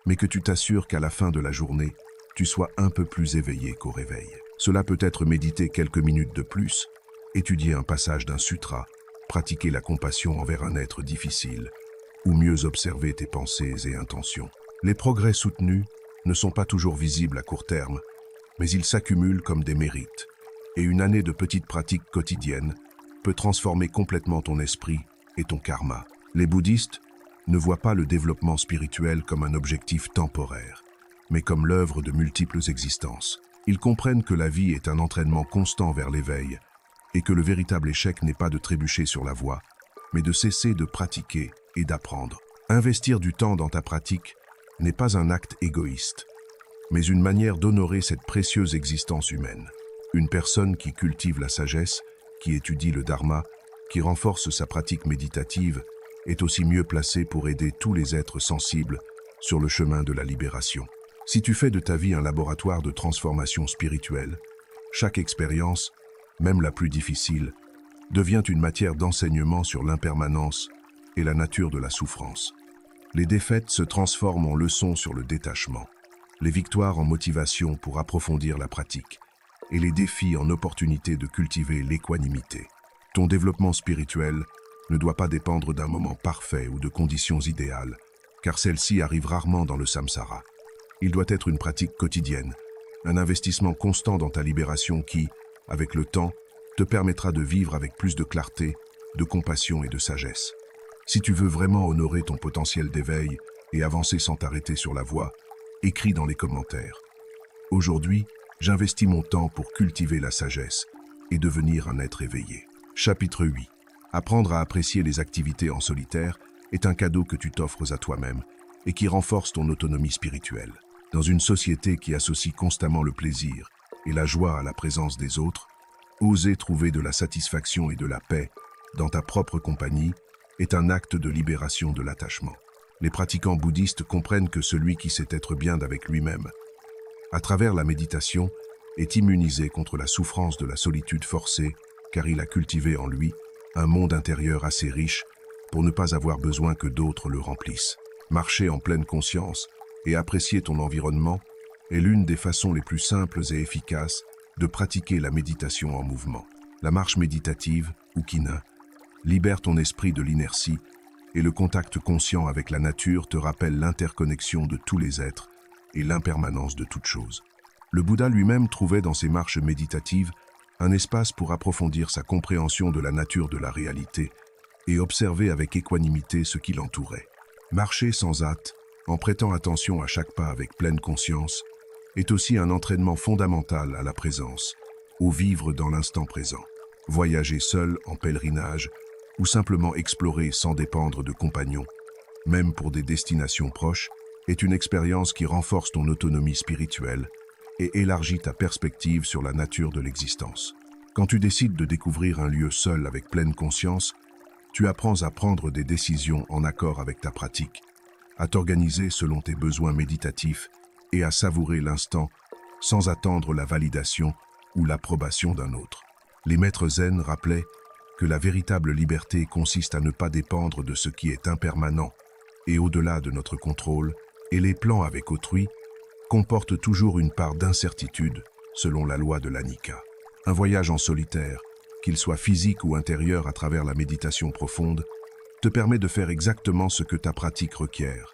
mais que tu t'assures qu'à la fin de la journée, tu sois un peu plus éveillé qu'au réveil. Cela peut être méditer quelques minutes de plus, étudier un passage d'un sutra, pratiquer la compassion envers un être difficile, ou mieux observer tes pensées et intentions. Les progrès soutenus ne sont pas toujours visibles à court terme, mais ils s'accumulent comme des mérites, et une année de petites pratiques quotidiennes peut transformer complètement ton esprit et ton karma. Les bouddhistes ne voient pas le développement spirituel comme un objectif temporaire, mais comme l'œuvre de multiples existences. Ils comprennent que la vie est un entraînement constant vers l'éveil et que le véritable échec n'est pas de trébucher sur la voie, mais de cesser de pratiquer et d'apprendre. Investir du temps dans ta pratique n'est pas un acte égoïste, mais une manière d'honorer cette précieuse existence humaine. Une personne qui cultive la sagesse, qui étudie le Dharma, qui renforce sa pratique méditative, est aussi mieux placée pour aider tous les êtres sensibles sur le chemin de la libération. Si tu fais de ta vie un laboratoire de transformation spirituelle, chaque expérience, même la plus difficile, devient une matière d'enseignement sur l'impermanence et la nature de la souffrance. Les défaites se transforment en leçons sur le détachement, les victoires en motivation pour approfondir la pratique, et les défis en opportunité de cultiver l'équanimité. Ton développement spirituel ne doit pas dépendre d'un moment parfait ou de conditions idéales, car celle-ci arrive rarement dans le samsara. Il doit être une pratique quotidienne, un investissement constant dans ta libération qui, avec le temps, te permettra de vivre avec plus de clarté, de compassion et de sagesse. Si tu veux vraiment honorer ton potentiel d'éveil et avancer sans t'arrêter sur la voie, écris dans les commentaires. Aujourd'hui, j'investis mon temps pour cultiver la sagesse et devenir un être éveillé. Chapitre 8. Apprendre à apprécier les activités en solitaire est un cadeau que tu t'offres à toi-même et qui renforce ton autonomie spirituelle. Dans une société qui associe constamment le plaisir et la joie à la présence des autres, oser trouver de la satisfaction et de la paix dans ta propre compagnie est un acte de libération de l'attachement. Les pratiquants bouddhistes comprennent que celui qui sait être bien avec lui-même, à travers la méditation, est immunisé contre la souffrance de la solitude forcée car il a cultivé en lui un monde intérieur assez riche pour ne pas avoir besoin que d'autres le remplissent. Marcher en pleine conscience et apprécier ton environnement est l'une des façons les plus simples et efficaces de pratiquer la méditation en mouvement. La marche méditative, ou kina, libère ton esprit de l'inertie et le contact conscient avec la nature te rappelle l'interconnexion de tous les êtres et l'impermanence de toute chose. Le Bouddha lui-même trouvait dans ses marches méditatives un espace pour approfondir sa compréhension de la nature de la réalité et observer avec équanimité ce qui l'entourait. Marcher sans hâte, en prêtant attention à chaque pas avec pleine conscience, est aussi un entraînement fondamental à la présence, au vivre dans l'instant présent. Voyager seul en pèlerinage ou simplement explorer sans dépendre de compagnons, même pour des destinations proches, est une expérience qui renforce ton autonomie spirituelle et élargit ta perspective sur la nature de l'existence. Quand tu décides de découvrir un lieu seul avec pleine conscience, tu apprends à prendre des décisions en accord avec ta pratique, à t'organiser selon tes besoins méditatifs et à savourer l'instant sans attendre la validation ou l'approbation d'un autre. Les maîtres zen rappelaient que la véritable liberté consiste à ne pas dépendre de ce qui est impermanent et au-delà de notre contrôle, et les plans avec autrui comportent toujours une part d'incertitude selon la loi de l'anicca. Un voyage en solitaire, qu'il soit physique ou intérieur à travers la méditation profonde, te permet de faire exactement ce que ta pratique requiert,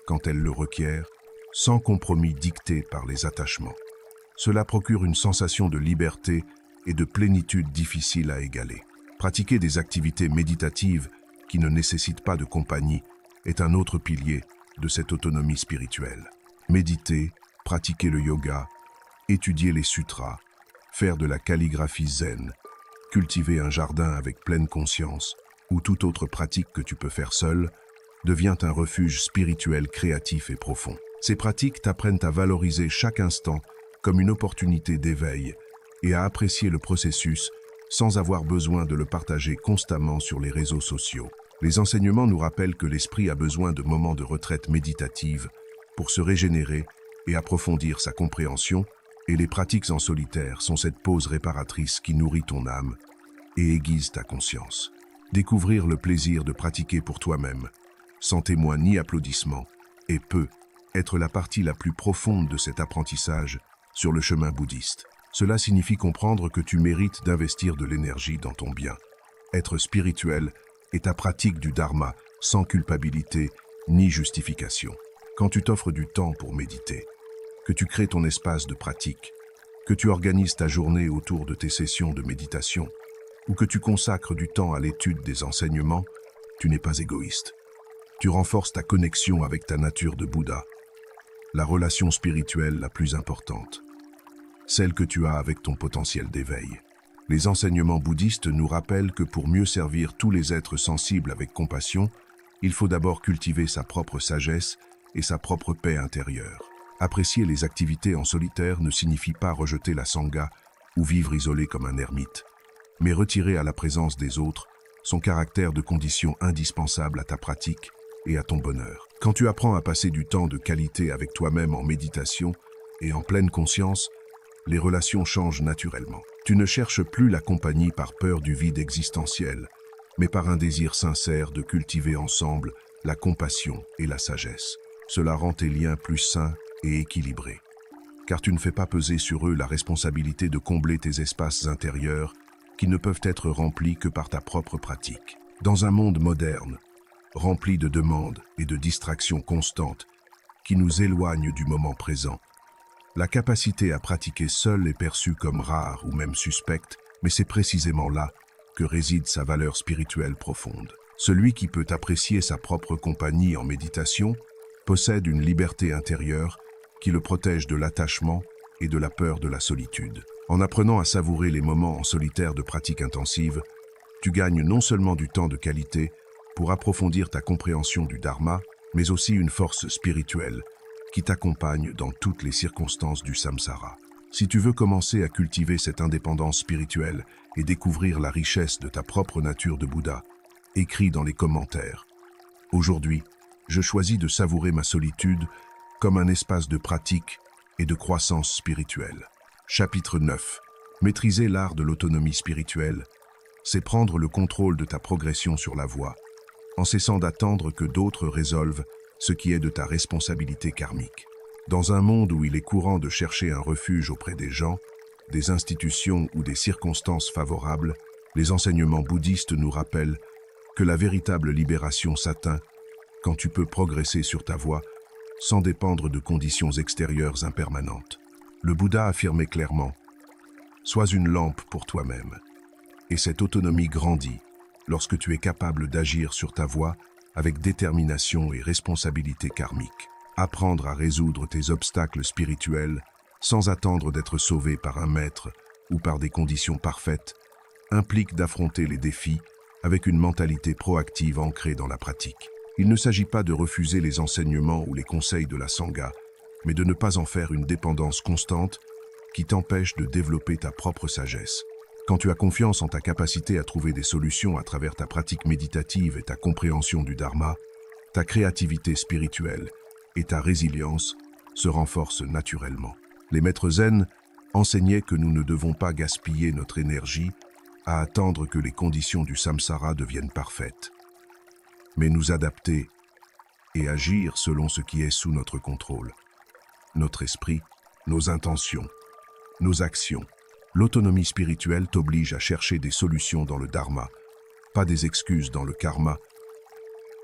quand elle le requiert, sans compromis dicté par les attachements. Cela procure une sensation de liberté et de plénitude difficile à égaler. Pratiquer des activités méditatives qui ne nécessitent pas de compagnie est un autre pilier de cette autonomie spirituelle. Méditer, pratiquer le yoga, étudier les sutras, faire de la calligraphie zen, cultiver un jardin avec pleine conscience ou toute autre pratique que tu peux faire seul, devient un refuge spirituel créatif et profond. Ces pratiques t'apprennent à valoriser chaque instant comme une opportunité d'éveil et à apprécier le processus sans avoir besoin de le partager constamment sur les réseaux sociaux. Les enseignements nous rappellent que l'esprit a besoin de moments de retraite méditative pour se régénérer et approfondir sa compréhension, et les pratiques en solitaire sont cette pause réparatrice qui nourrit ton âme et aiguise ta conscience. Découvrir le plaisir de pratiquer pour toi-même, sans témoin ni applaudissements, et peut être la partie la plus profonde de cet apprentissage sur le chemin bouddhiste. Cela signifie comprendre que tu mérites d'investir de l'énergie dans ton bien. Être spirituel est ta pratique du dharma sans culpabilité ni justification. Quand tu t'offres du temps pour méditer, que tu crées ton espace de pratique, que tu organises ta journée autour de tes sessions de méditation, ou que tu consacres du temps à l'étude des enseignements, tu n'es pas égoïste. Tu renforces ta connexion avec ta nature de Bouddha, la relation spirituelle la plus importante, celle que tu as avec ton potentiel d'éveil. Les enseignements bouddhistes nous rappellent que pour mieux servir tous les êtres sensibles avec compassion, il faut d'abord cultiver sa propre sagesse et sa propre paix intérieure. Apprécier les activités en solitaire ne signifie pas rejeter la sangha ou vivre isolé comme un ermite, mais retirer à la présence des autres son caractère de condition indispensable à ta pratique et à ton bonheur. Quand tu apprends à passer du temps de qualité avec toi-même en méditation et en pleine conscience, les relations changent naturellement. Tu ne cherches plus la compagnie par peur du vide existentiel, mais par un désir sincère de cultiver ensemble la compassion et la sagesse. Cela rend tes liens plus sains et équilibrés, car tu ne fais pas peser sur eux la responsabilité de combler tes espaces intérieurs qui ne peuvent être remplis que par ta propre pratique. Dans un monde moderne, rempli de demandes et de distractions constantes qui nous éloignent du moment présent, la capacité à pratiquer seul est perçue comme rare ou même suspecte, mais c'est précisément là que réside sa valeur spirituelle profonde. Celui qui peut apprécier sa propre compagnie en méditation possède une liberté intérieure qui le protège de l'attachement et de la peur de la solitude. En apprenant à savourer les moments en solitaire de pratique intensive, Tu gagnes non seulement du temps de qualité pour approfondir ta compréhension du Dharma, mais aussi une force spirituelle qui t'accompagne dans toutes les circonstances du samsara. Si tu veux commencer à cultiver cette indépendance spirituelle et découvrir la richesse de ta propre nature de Bouddha, écris dans les commentaires. Aujourd'hui, je choisis de savourer ma solitude comme un espace de pratique et de croissance spirituelle. Chapitre 9. Maîtriser l'art de l'autonomie spirituelle, c'est prendre le contrôle de ta progression sur la voie, en cessant d'attendre que d'autres résolvent ce qui est de ta responsabilité karmique. Dans un monde où il est courant de chercher un refuge auprès des gens, des institutions ou des circonstances favorables, les enseignements bouddhistes nous rappellent que la véritable libération s'atteint quand tu peux progresser sur ta voie sans dépendre de conditions extérieures impermanentes. Le Bouddha affirmait clairement « Sois une lampe pour toi-même ». Et cette autonomie grandit lorsque tu es capable d'agir sur ta voie avec détermination et responsabilité karmique. Apprendre à résoudre tes obstacles spirituels sans attendre d'être sauvé par un maître ou par des conditions parfaites implique d'affronter les défis avec une mentalité proactive ancrée dans la pratique. Il ne s'agit pas de refuser les enseignements ou les conseils de la Sangha, mais de ne pas en faire une dépendance constante qui t'empêche de développer ta propre sagesse. Quand tu as confiance en ta capacité à trouver des solutions à travers ta pratique méditative et ta compréhension du Dharma, ta créativité spirituelle et ta résilience se renforcent naturellement. Les maîtres zen enseignaient que nous ne devons pas gaspiller notre énergie à attendre que les conditions du samsara deviennent parfaites, mais nous adapter et agir selon ce qui est sous notre contrôle. Notre esprit, nos intentions, nos actions. L'autonomie spirituelle t'oblige à chercher des solutions dans le Dharma, pas des excuses dans le karma,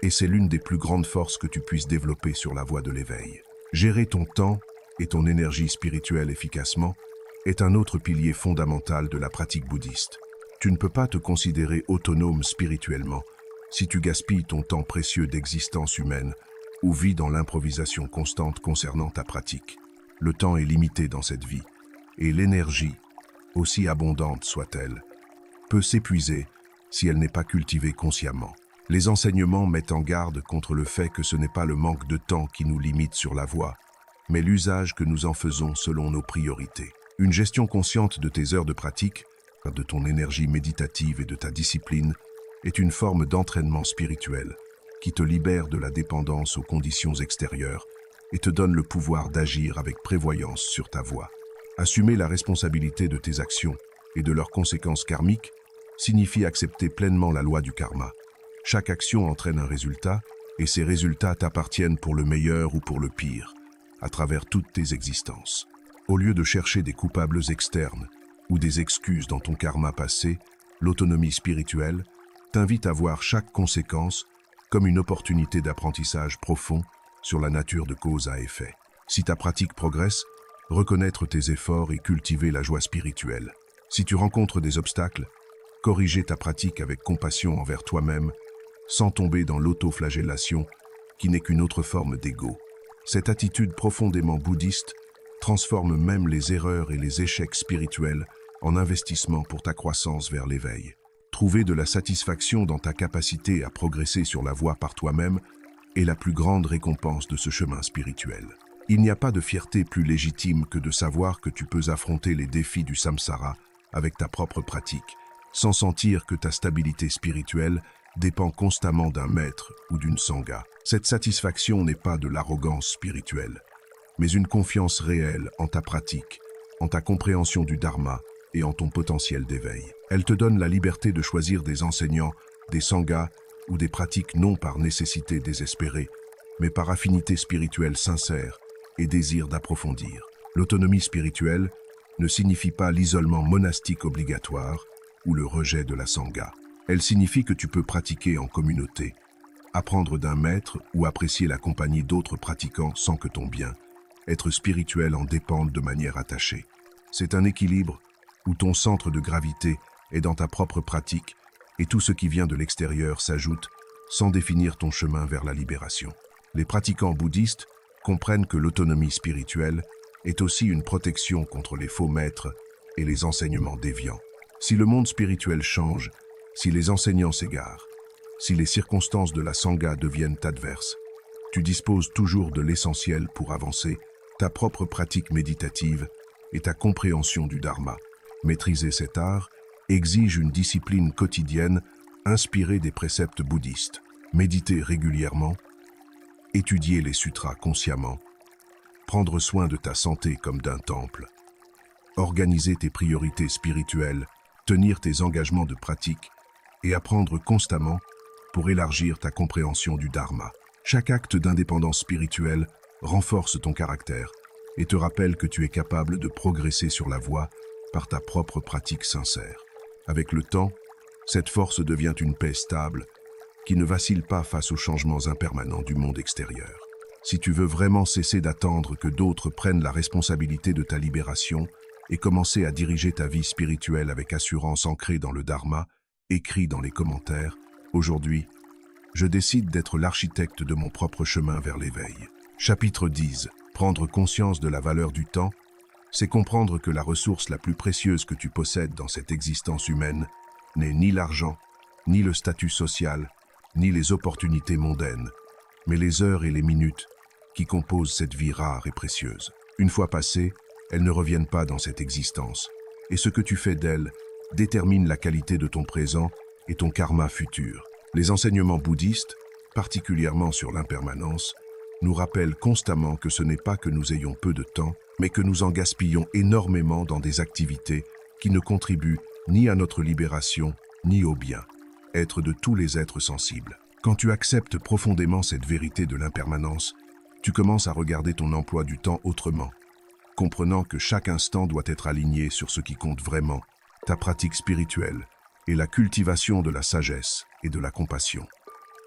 et c'est l'une des plus grandes forces que tu puisses développer sur la voie de l'éveil. Gérer ton temps et ton énergie spirituelle efficacement est un autre pilier fondamental de la pratique bouddhiste. Tu ne peux pas te considérer autonome spirituellement si tu gaspilles ton temps précieux d'existence humaine ou vis dans l'improvisation constante concernant ta pratique. Le temps est limité dans cette vie, et l'énergie, aussi abondante soit-elle, peut s'épuiser si elle n'est pas cultivée consciemment. Les enseignements mettent en garde contre le fait que ce n'est pas le manque de temps qui nous limite sur la voie, mais l'usage que nous en faisons selon nos priorités. Une gestion consciente de tes heures de pratique, de ton énergie méditative et de ta discipline, est une forme d'entraînement spirituel qui te libère de la dépendance aux conditions extérieures et te donne le pouvoir d'agir avec prévoyance sur ta voie. Assumer la responsabilité de tes actions et de leurs conséquences karmiques signifie accepter pleinement la loi du karma. Chaque action entraîne un résultat, et ces résultats t'appartiennent pour le meilleur ou pour le pire, à travers toutes tes existences. Au lieu de chercher des coupables externes ou des excuses dans ton karma passé, l'autonomie spirituelle t'invite à voir chaque conséquence comme une opportunité d'apprentissage profond sur la nature de cause à effet. Si ta pratique progresse, reconnaître tes efforts et cultiver la joie spirituelle. Si tu rencontres des obstacles, corriger ta pratique avec compassion envers toi-même, sans tomber dans l'autoflagellation, qui n'est qu'une autre forme d'ego. Cette attitude profondément bouddhiste transforme même les erreurs et les échecs spirituels en investissement pour ta croissance vers l'éveil. Trouver de la satisfaction dans ta capacité à progresser sur la voie par toi-même est la plus grande récompense de ce chemin spirituel. Il n'y a pas de fierté plus légitime que de savoir que tu peux affronter les défis du samsara avec ta propre pratique, sans sentir que ta stabilité spirituelle dépend constamment d'un maître ou d'une sangha. Cette satisfaction n'est pas de l'arrogance spirituelle, mais une confiance réelle en ta pratique, en ta compréhension du dharma et en ton potentiel d'éveil. Elle te donne la liberté de choisir des enseignants, des sanghas ou des pratiques non par nécessité désespérée, mais par affinité spirituelle sincère et désir d'approfondir. L'autonomie spirituelle ne signifie pas l'isolement monastique obligatoire ou le rejet de la sangha. Elle signifie que tu peux pratiquer en communauté, apprendre d'un maître ou apprécier la compagnie d'autres pratiquants sans que ton bien, être spirituel, en dépende de manière attachée. C'est un équilibre où ton centre de gravité est dans ta propre pratique et tout ce qui vient de l'extérieur s'ajoute sans définir ton chemin vers la libération. Les pratiquants bouddhistes comprennent que l'autonomie spirituelle est aussi une protection contre les faux maîtres et les enseignements déviants. Si le monde spirituel change, Si les enseignants s'égarent, si les circonstances de la sangha deviennent adverses, tu disposes toujours de l'essentiel pour avancer, ta propre pratique méditative et ta compréhension du dharma. Maîtriser cet art exige une discipline quotidienne inspirée des préceptes bouddhistes. Méditer régulièrement, étudier les sutras consciemment, prendre soin de ta santé comme d'un temple, organiser tes priorités spirituelles, tenir tes engagements de pratique et apprendre constamment pour élargir ta compréhension du dharma. Chaque acte d'indépendance spirituelle renforce ton caractère et te rappelle que tu es capable de progresser sur la voie par ta propre pratique sincère. Avec le temps, cette force devient une paix stable qui ne vacille pas face aux changements impermanents du monde extérieur. Si tu veux vraiment cesser d'attendre que d'autres prennent la responsabilité de ta libération et commencer à diriger ta vie spirituelle avec assurance ancrée dans le dharma, écris dans les commentaires « Aujourd'hui, je décide d'être l'architecte de mon propre chemin vers l'éveil ». Chapitre 10. Prendre conscience de la valeur du temps, c'est comprendre que la ressource la plus précieuse que tu possèdes dans cette existence humaine n'est ni l'argent, ni le statut social, ni les opportunités mondaines, mais les heures et les minutes qui composent cette vie rare et précieuse. Une fois passées, elles ne reviennent pas dans cette existence, et ce que tu fais d'elles détermine la qualité de ton présent et ton karma futur. Les enseignements bouddhistes, particulièrement sur l'impermanence, nous rappellent constamment que ce n'est pas que nous ayons peu de temps, mais que nous en gaspillons énormément dans des activités qui ne contribuent ni à notre libération, ni au bien, être de tous les êtres sensibles. Quand tu acceptes profondément cette vérité de l'impermanence, tu commences à regarder ton emploi du temps autrement, comprenant que chaque instant doit être aligné sur ce qui compte vraiment, ta pratique spirituelle et la cultivation de la sagesse et de la compassion.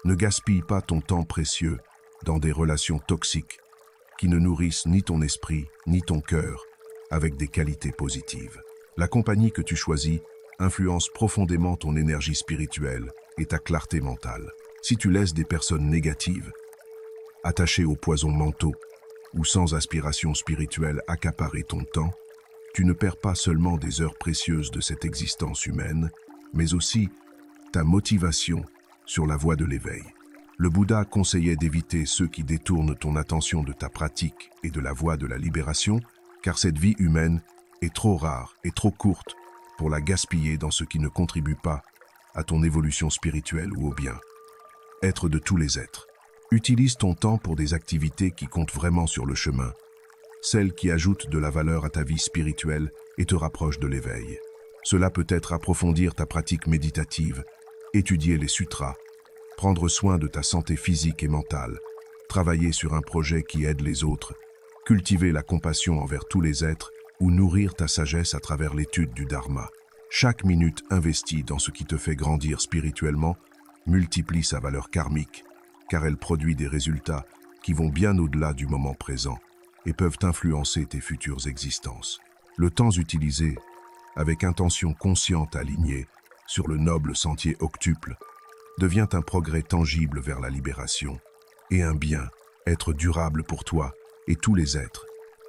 Ne gaspille pas ton temps précieux dans des relations toxiques qui ne nourrissent ni ton esprit ni ton cœur avec des qualités positives. La compagnie que tu choisis influence profondément ton énergie spirituelle et ta clarté mentale. Si tu laisses des personnes négatives, attachées aux poisons mentaux ou sans aspiration spirituelle accaparer ton temps, tu ne perds pas seulement des heures précieuses de cette existence humaine, mais aussi ta motivation sur la voie de l'éveil. Le Bouddha conseillait d'éviter ceux qui détournent ton attention de ta pratique et de la voie de la libération, car cette vie humaine est trop rare et trop courte pour la gaspiller dans ce qui ne contribue pas à ton évolution spirituelle ou au bien. Être de tous les êtres. Utilise ton temps pour des activités qui comptent vraiment sur le chemin, celles qui ajoutent de la valeur à ta vie spirituelle et te rapprochent de l'éveil. Cela peut être approfondir ta pratique méditative, étudier les sutras, prendre soin de ta santé physique et mentale, travailler sur un projet qui aide les autres, cultiver la compassion envers tous les êtres ou nourrir ta sagesse à travers l'étude du dharma. Chaque minute investie dans ce qui te fait grandir spirituellement multiplie sa valeur karmique, car elle produit des résultats qui vont bien au-delà du moment présent et peuvent influencer tes futures existences. Le temps utilisé, avec intention consciente alignée sur le noble sentier octuple, devient un progrès tangible vers la libération et un bien, être durable pour toi et tous les êtres.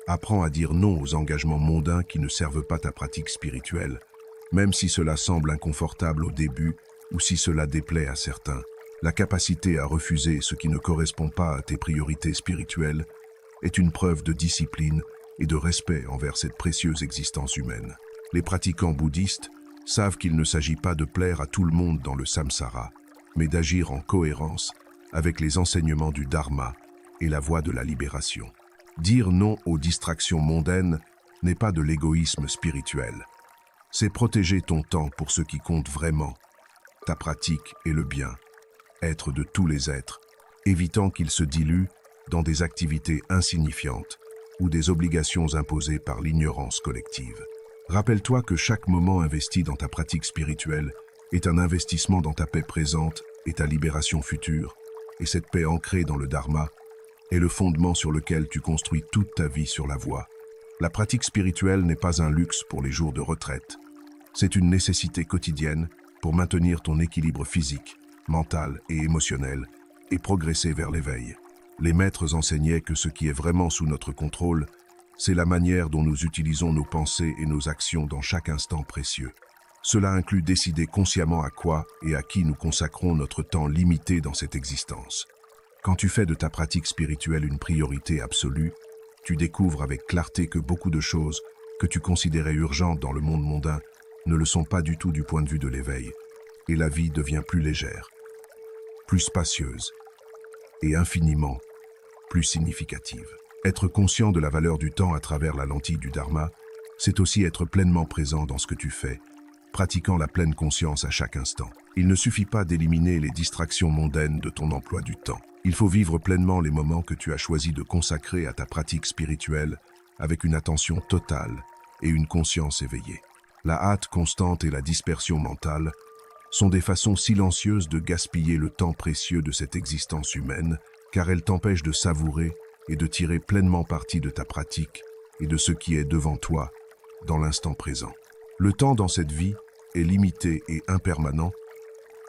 Apprends à dire non aux engagements mondains qui ne servent pas ta pratique spirituelle, même si cela semble inconfortable au début ou si cela déplaît à certains. La capacité à refuser ce qui ne correspond pas à tes priorités spirituelles est une preuve de discipline et de respect envers cette précieuse existence humaine. Les pratiquants bouddhistes savent qu'il ne s'agit pas de plaire à tout le monde dans le samsara, mais d'agir en cohérence avec les enseignements du dharma et la voie de la libération. Dire non aux distractions mondaines n'est pas de l'égoïsme spirituel. C'est protéger ton temps pour ce qui compte vraiment, ta pratique et le bien, être de tous les êtres, évitant qu'ils se diluent dans des activités insignifiantes ou des obligations imposées par l'ignorance collective. Rappelle-toi que chaque moment investi dans ta pratique spirituelle est un investissement dans ta paix présente et ta libération future, et cette paix ancrée dans le dharma est le fondement sur lequel tu construis toute ta vie sur la voie. La pratique spirituelle n'est pas un luxe pour les jours de retraite. C'est une nécessité quotidienne pour maintenir ton équilibre physique, mental et émotionnel et progresser vers l'éveil. Les maîtres enseignaient que ce qui est vraiment sous notre contrôle, c'est la manière dont nous utilisons nos pensées et nos actions dans chaque instant précieux. Cela inclut décider consciemment à quoi et à qui nous consacrons notre temps limité dans cette existence. Quand tu fais de ta pratique spirituelle une priorité absolue, tu découvres avec clarté que beaucoup de choses que tu considérais urgentes dans le monde mondain ne le sont pas du tout du point de vue de l'éveil, et la vie devient plus légère, plus spacieuse et infiniment plus significative. Être conscient de la valeur du temps à travers la lentille du Dharma, c'est aussi être pleinement présent dans ce que tu fais, pratiquant la pleine conscience à chaque instant. Il ne suffit pas d'éliminer les distractions mondaines de ton emploi du temps. Il faut vivre pleinement les moments que tu as choisi de consacrer à ta pratique spirituelle avec une attention totale et une conscience éveillée. La hâte constante et la dispersion mentale sont des façons silencieuses de gaspiller le temps précieux de cette existence humaine, car elles t'empêchent de savourer et de tirer pleinement parti de ta pratique et de ce qui est devant toi dans l'instant présent. Le temps dans cette vie est limité et impermanent,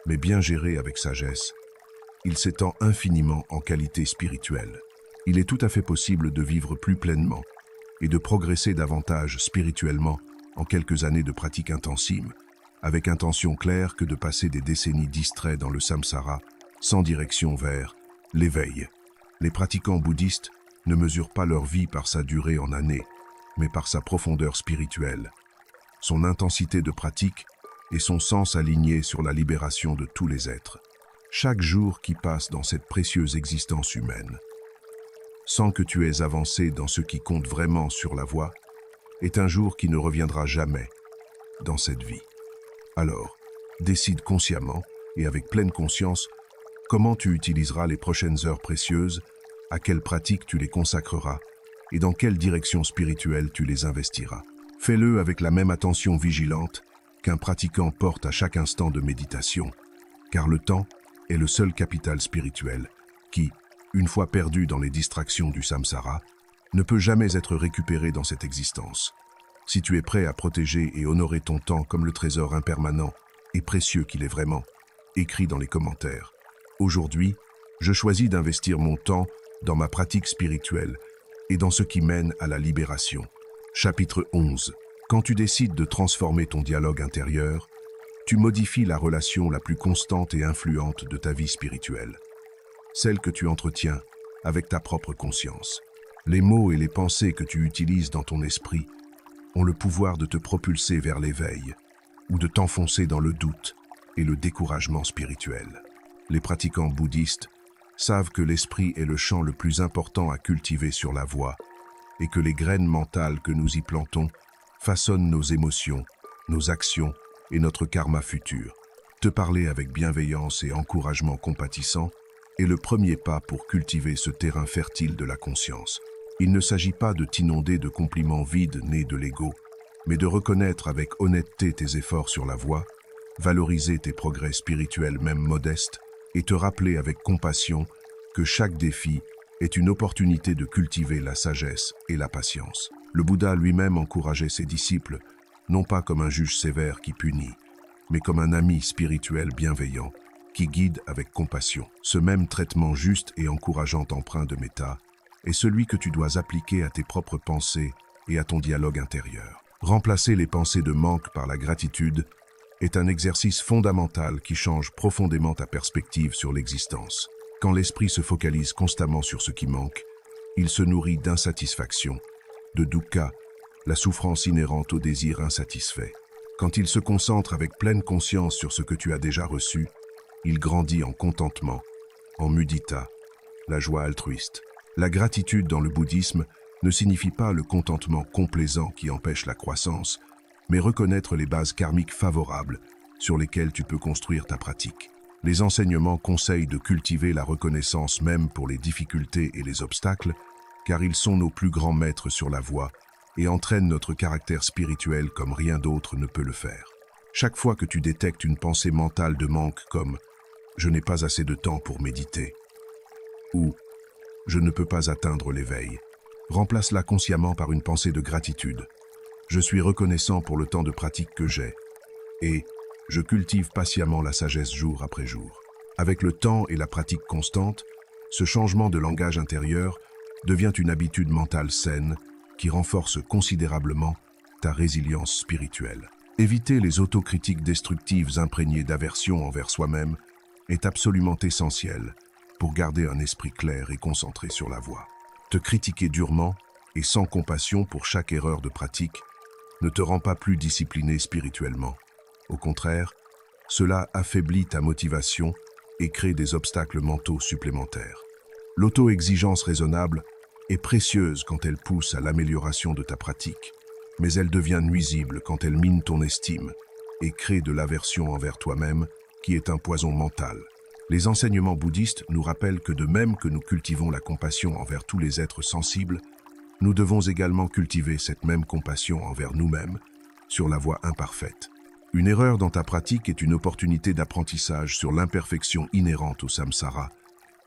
mais bien géré avec sagesse. Il s'étend infiniment en qualité spirituelle. Il est tout à fait possible de vivre plus pleinement et de progresser davantage spirituellement en quelques années de pratique intensive, avec intention claire que de passer des décennies distraits dans le samsara, sans direction vers l'éveil. Les pratiquants bouddhistes ne mesurent pas leur vie par sa durée en années, mais par sa profondeur spirituelle, son intensité de pratique et son sens aligné sur la libération de tous les êtres. Chaque jour qui passe dans cette précieuse existence humaine, sans que tu aies avancé dans ce qui compte vraiment sur la voie, est un jour qui ne reviendra jamais dans cette vie. Alors, décide consciemment et avec pleine conscience comment tu utiliseras les prochaines heures précieuses, à quelle pratique tu les consacreras et dans quelle direction spirituelle tu les investiras. Fais-le avec la même attention vigilante qu'un pratiquant porte à chaque instant de méditation, car le temps est le seul capital spirituel qui, une fois perdu dans les distractions du samsara, ne peut jamais être récupéré dans cette existence. Si tu es prêt à protéger et honorer ton temps comme le trésor impermanent et précieux qu'il est vraiment, écris dans les commentaires. Aujourd'hui, je choisis d'investir mon temps dans ma pratique spirituelle et dans ce qui mène à la libération. Chapitre 11. Quand tu décides de transformer ton dialogue intérieur, tu modifies la relation la plus constante et influente de ta vie spirituelle, celle que tu entretiens avec ta propre conscience. Les mots et les pensées que tu utilises dans ton esprit ont le pouvoir de te propulser vers l'éveil ou de t'enfoncer dans le doute et le découragement spirituel. Les pratiquants bouddhistes savent que l'esprit est le champ le plus important à cultiver sur la voie et que les graines mentales que nous y plantons façonnent nos émotions, nos actions et notre karma futur. Te parler avec bienveillance et encouragement compatissant est le premier pas pour cultiver ce terrain fertile de la conscience. Il ne s'agit pas de t'inonder de compliments vides nés de l'ego, mais de reconnaître avec honnêteté tes efforts sur la voie, valoriser tes progrès spirituels même modestes et te rappeler avec compassion que chaque défi est une opportunité de cultiver la sagesse et la patience. Le Bouddha lui-même encourageait ses disciples, non pas comme un juge sévère qui punit, mais comme un ami spirituel bienveillant qui guide avec compassion. Ce même traitement juste et encourageant empreint de méta est celui que tu dois appliquer à tes propres pensées et à ton dialogue intérieur. Remplacer les pensées de manque par la gratitude est un exercice fondamental qui change profondément ta perspective sur l'existence. Quand l'esprit se focalise constamment sur ce qui manque, il se nourrit d'insatisfaction, de dukkha, la souffrance inhérente au désir insatisfait. Quand il se concentre avec pleine conscience sur ce que tu as déjà reçu, il grandit en contentement, en mudita, la joie altruiste. La gratitude dans le bouddhisme ne signifie pas le contentement complaisant qui empêche la croissance, mais reconnaître les bases karmiques favorables sur lesquelles tu peux construire ta pratique. Les enseignements conseillent de cultiver la reconnaissance même pour les difficultés et les obstacles, car ils sont nos plus grands maîtres sur la voie et entraînent notre caractère spirituel comme rien d'autre ne peut le faire. Chaque fois que tu détectes une pensée mentale de manque comme « je n'ai pas assez de temps pour méditer » ou « je ne peux pas atteindre l'éveil », remplace-la consciemment par une pensée de gratitude. Je suis reconnaissant pour le temps de pratique que j'ai et je cultive patiemment la sagesse jour après jour. Avec le temps et la pratique constante, ce changement de langage intérieur devient une habitude mentale saine qui renforce considérablement ta résilience spirituelle. Éviter les autocritiques destructives imprégnées d'aversion envers soi-même est absolument essentiel pour garder un esprit clair et concentré sur la voie. Te critiquer durement et sans compassion pour chaque erreur de pratique ne te rend pas plus discipliné spirituellement. Au contraire, cela affaiblit ta motivation et crée des obstacles mentaux supplémentaires. L'auto-exigence raisonnable est précieuse quand elle pousse à l'amélioration de ta pratique, mais elle devient nuisible quand elle mine ton estime et crée de l'aversion envers toi-même, qui est un poison mental. Les enseignements bouddhistes nous rappellent que de même que nous cultivons la compassion envers tous les êtres sensibles, nous devons également cultiver cette même compassion envers nous-mêmes sur la voie imparfaite. Une erreur dans ta pratique est une opportunité d'apprentissage sur l'imperfection inhérente au samsara,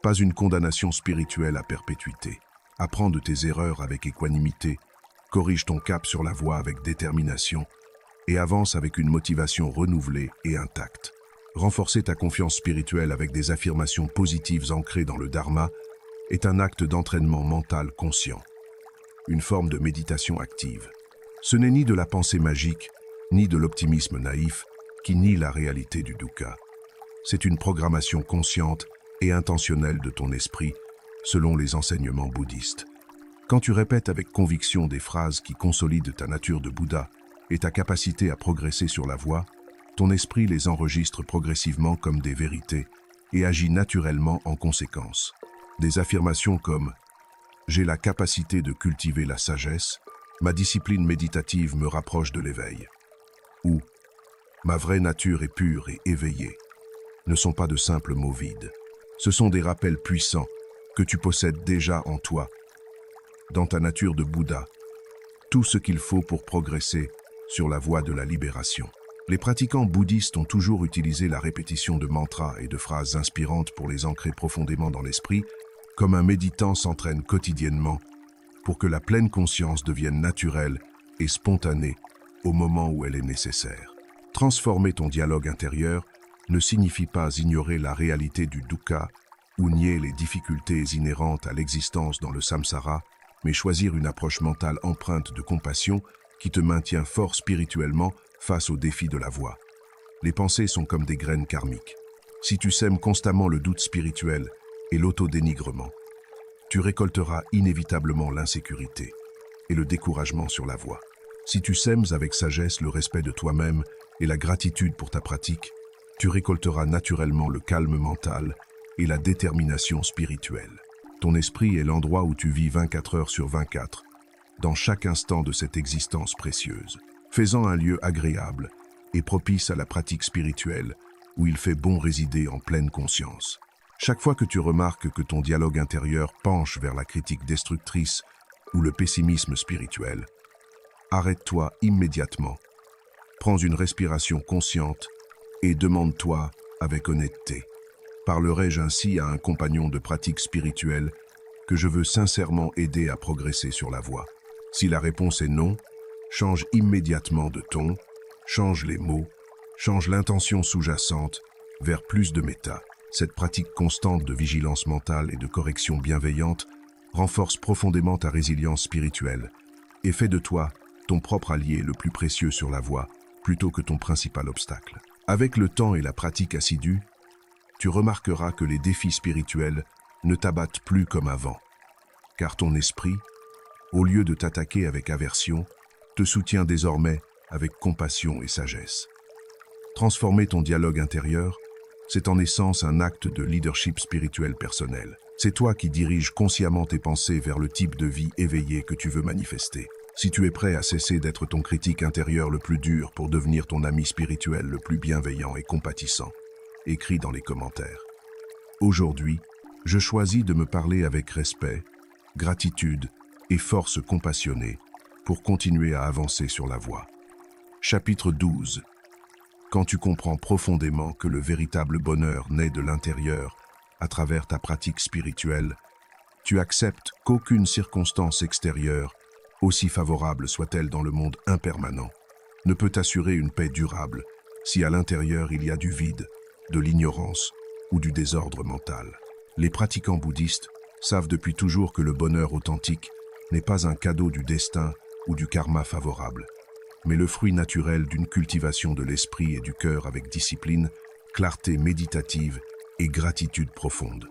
pas une condamnation spirituelle à perpétuité. Apprends de tes erreurs avec équanimité, corrige ton cap sur la voie avec détermination et avance avec une motivation renouvelée et intacte. Renforcer ta confiance spirituelle avec des affirmations positives ancrées dans le dharma est un acte d'entraînement mental conscient, une forme de méditation active. Ce n'est ni de la pensée magique, ni de l'optimisme naïf qui nie la réalité du dukkha. C'est une programmation consciente et intentionnelle de ton esprit, selon les enseignements bouddhistes. Quand tu répètes avec conviction des phrases qui consolident ta nature de Bouddha et ta capacité à progresser sur la voie, ton esprit les enregistre progressivement comme des vérités et agit naturellement en conséquence. Des affirmations comme « J'ai la capacité de cultiver la sagesse, ma discipline méditative me rapproche de l'éveil » ou « Ma vraie nature est pure et éveillée » ne sont pas de simples mots vides. Ce sont des rappels puissants que tu possèdes déjà en toi, dans ta nature de Bouddha, tout ce qu'il faut pour progresser sur la voie de la libération. Les pratiquants bouddhistes ont toujours utilisé la répétition de mantras et de phrases inspirantes pour les ancrer profondément dans l'esprit, comme un méditant s'entraîne quotidiennement pour que la pleine conscience devienne naturelle et spontanée au moment où elle est nécessaire. Transformer ton dialogue intérieur ne signifie pas ignorer la réalité du dukkha ou nier les difficultés inhérentes à l'existence dans le samsara, mais choisir une approche mentale empreinte de compassion qui te maintient fort spirituellement face aux défis de la voie. Les pensées sont comme des graines karmiques. Si tu sèmes constamment le doute spirituel et l'autodénigrement, tu récolteras inévitablement l'insécurité et le découragement sur la voie. Si tu sèmes avec sagesse le respect de toi-même et la gratitude pour ta pratique, tu récolteras naturellement le calme mental et la détermination spirituelle. Ton esprit est l'endroit où tu vis 24 heures sur 24, dans chaque instant de cette existence précieuse, faisant un lieu agréable et propice à la pratique spirituelle, où il fait bon résider en pleine conscience. Chaque fois que tu remarques que ton dialogue intérieur penche vers la critique destructrice ou le pessimisme spirituel, arrête-toi immédiatement, prends une respiration consciente et demande-toi avec honnêteté: parlerai-je ainsi à un compagnon de pratique spirituelle que je veux sincèrement aider à progresser sur la voie? Si la réponse est non, change immédiatement de ton, change les mots, change l'intention sous-jacente vers plus de méta. Cette pratique constante de vigilance mentale et de correction bienveillante renforce profondément ta résilience spirituelle et fait de toi ton propre allié le plus précieux sur la voie, plutôt que ton principal obstacle. Avec le temps et la pratique assidue, tu remarqueras que les défis spirituels ne t'abattent plus comme avant, car ton esprit, au lieu de t'attaquer avec aversion, te soutient désormais avec compassion et sagesse. Transformer ton dialogue intérieur, c'est en essence un acte de leadership spirituel personnel. C'est toi qui diriges consciemment tes pensées vers le type de vie éveillée que tu veux manifester. Si tu es prêt à cesser d'être ton critique intérieur le plus dur pour devenir ton ami spirituel le plus bienveillant et compatissant, écris dans les commentaires. Aujourd'hui, je choisis de me parler avec respect, gratitude et force compassionnée pour continuer à avancer sur la voie. Chapitre 12. Quand tu comprends profondément que le véritable bonheur naît de l'intérieur à travers ta pratique spirituelle, tu acceptes qu'aucune circonstance extérieure, aussi favorable soit-elle dans le monde impermanent, ne peut t'assurer une paix durable si à l'intérieur il y a du vide, de l'ignorance ou du désordre mental. Les pratiquants bouddhistes savent depuis toujours que le bonheur authentique n'est pas un cadeau du destin ou du karma favorable, mais le fruit naturel d'une cultivation de l'esprit et du cœur avec discipline, clarté méditative et gratitude profonde.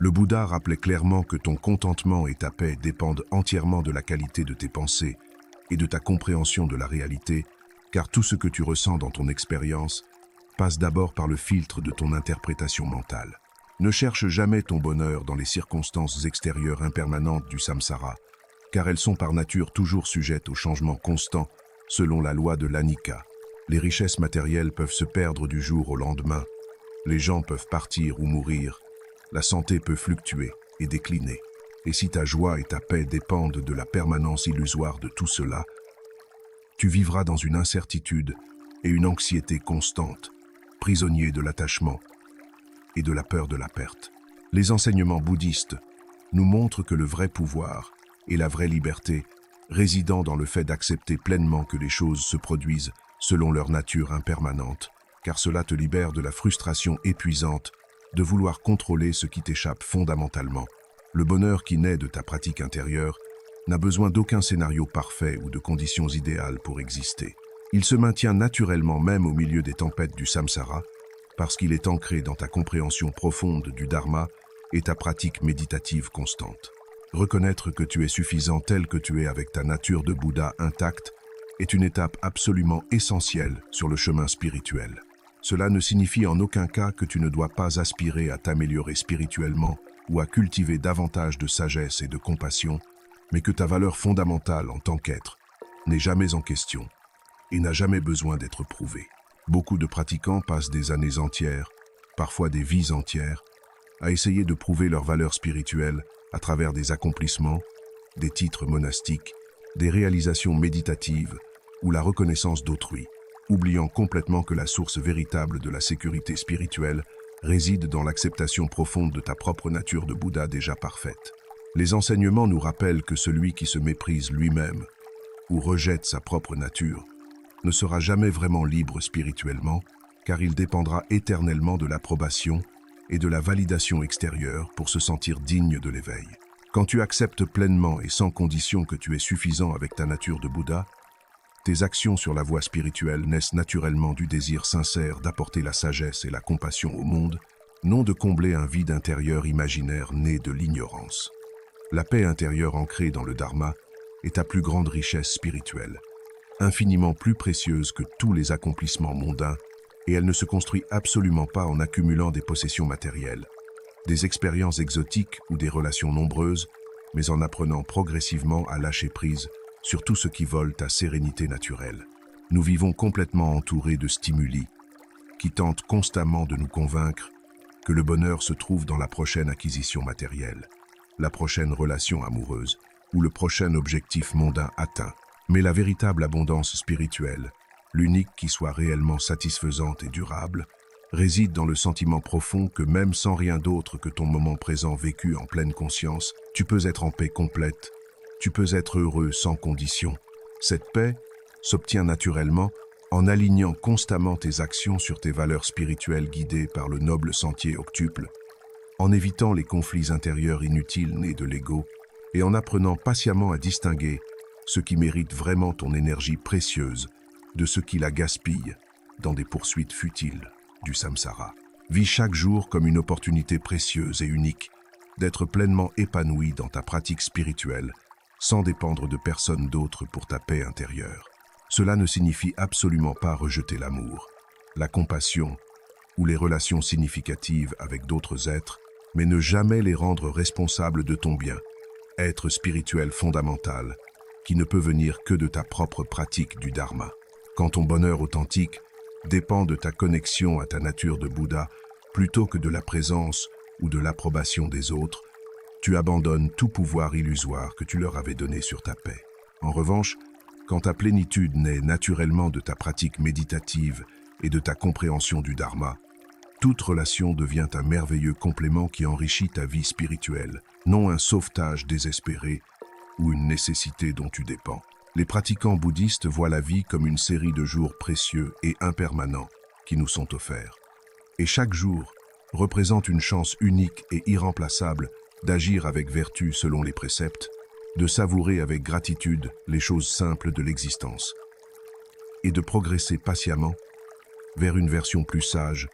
Le Bouddha rappelait clairement que ton contentement et ta paix dépendent entièrement de la qualité de tes pensées et de ta compréhension de la réalité, car tout ce que tu ressens dans ton expérience passe d'abord par le filtre de ton interprétation mentale. Ne cherche jamais ton bonheur dans les circonstances extérieures impermanentes du samsara, car elles sont par nature toujours sujettes aux changements constants selon la loi de l'anicca. Les richesses matérielles peuvent se perdre du jour au lendemain, les gens peuvent partir ou mourir, la santé peut fluctuer et décliner. Et si ta joie et ta paix dépendent de la permanence illusoire de tout cela, tu vivras dans une incertitude et une anxiété constante, prisonnier de l'attachement et de la peur de la perte. Les enseignements bouddhistes nous montrent que le vrai pouvoir et la vraie liberté résident dans le fait d'accepter pleinement que les choses se produisent selon leur nature impermanente, car cela te libère de la frustration épuisante de vouloir contrôler ce qui t'échappe fondamentalement. Le bonheur qui naît de ta pratique intérieure n'a besoin d'aucun scénario parfait ou de conditions idéales pour exister. Il se maintient naturellement même au milieu des tempêtes du samsara, parce qu'il est ancré dans ta compréhension profonde du dharma et ta pratique méditative constante. Reconnaître que tu es suffisant tel que tu es avec ta nature de Bouddha intacte est une étape absolument essentielle sur le chemin spirituel. Cela ne signifie en aucun cas que tu ne dois pas aspirer à t'améliorer spirituellement ou à cultiver davantage de sagesse et de compassion, mais que ta valeur fondamentale en tant qu'être n'est jamais en question et n'a jamais besoin d'être prouvée. Beaucoup de pratiquants passent des années entières, parfois des vies entières, à essayer de prouver leur valeur spirituelle à travers des accomplissements, des titres monastiques, des réalisations méditatives ou la reconnaissance d'autrui, oubliant complètement que la source véritable de la sécurité spirituelle réside dans l'acceptation profonde de ta propre nature de Bouddha déjà parfaite. Les enseignements nous rappellent que celui qui se méprise lui-même ou rejette sa propre nature ne sera jamais vraiment libre spirituellement, car il dépendra éternellement de l'approbation et de la validation extérieure pour se sentir digne de l'éveil. Quand tu acceptes pleinement et sans condition que tu es suffisant avec ta nature de Bouddha, tes actions sur la voie spirituelle naissent naturellement du désir sincère d'apporter la sagesse et la compassion au monde, non de combler un vide intérieur imaginaire né de l'ignorance. La paix intérieure ancrée dans le Dharma est ta plus grande richesse spirituelle, infiniment plus précieuse que tous les accomplissements mondains, et elle ne se construit absolument pas en accumulant des possessions matérielles, des expériences exotiques ou des relations nombreuses, mais en apprenant progressivement à lâcher prise sur tout ce qui vole ta sérénité naturelle. Nous vivons complètement entourés de stimuli qui tentent constamment de nous convaincre que le bonheur se trouve dans la prochaine acquisition matérielle, la prochaine relation amoureuse ou le prochain objectif mondain atteint. Mais la véritable abondance spirituelle, l'unique qui soit réellement satisfaisante et durable, réside dans le sentiment profond que même sans rien d'autre que ton moment présent vécu en pleine conscience, tu peux être en paix complète, tu peux être heureux sans condition. Cette paix s'obtient naturellement en alignant constamment tes actions sur tes valeurs spirituelles guidées par le noble sentier octuple, en évitant les conflits intérieurs inutiles nés de l'ego et en apprenant patiemment à distinguer ce qui mérite vraiment ton énergie précieuse de ce qui la gaspille dans des poursuites futiles du samsara. Vis chaque jour comme une opportunité précieuse et unique d'être pleinement épanoui dans ta pratique spirituelle sans dépendre de personne d'autre pour ta paix intérieure. Cela ne signifie absolument pas rejeter l'amour, la compassion ou les relations significatives avec d'autres êtres, mais ne jamais les rendre responsables de ton bien, être spirituel fondamental, qui ne peut venir que de ta propre pratique du Dharma. Quand ton bonheur authentique dépend de ta connexion à ta nature de Bouddha, plutôt que de la présence ou de l'approbation des autres, tu abandonnes tout pouvoir illusoire que tu leur avais donné sur ta paix. En revanche, quand ta plénitude naît naturellement de ta pratique méditative et de ta compréhension du Dharma, toute relation devient un merveilleux complément qui enrichit ta vie spirituelle, non un sauvetage désespéré ou une nécessité dont tu dépends. Les pratiquants bouddhistes voient la vie comme une série de jours précieux et impermanents qui nous sont offerts. Et chaque jour représente une chance unique et irremplaçable d'agir avec vertu selon les préceptes, de savourer avec gratitude les choses simples de l'existence. et de progresser patiemment vers une version plus sage,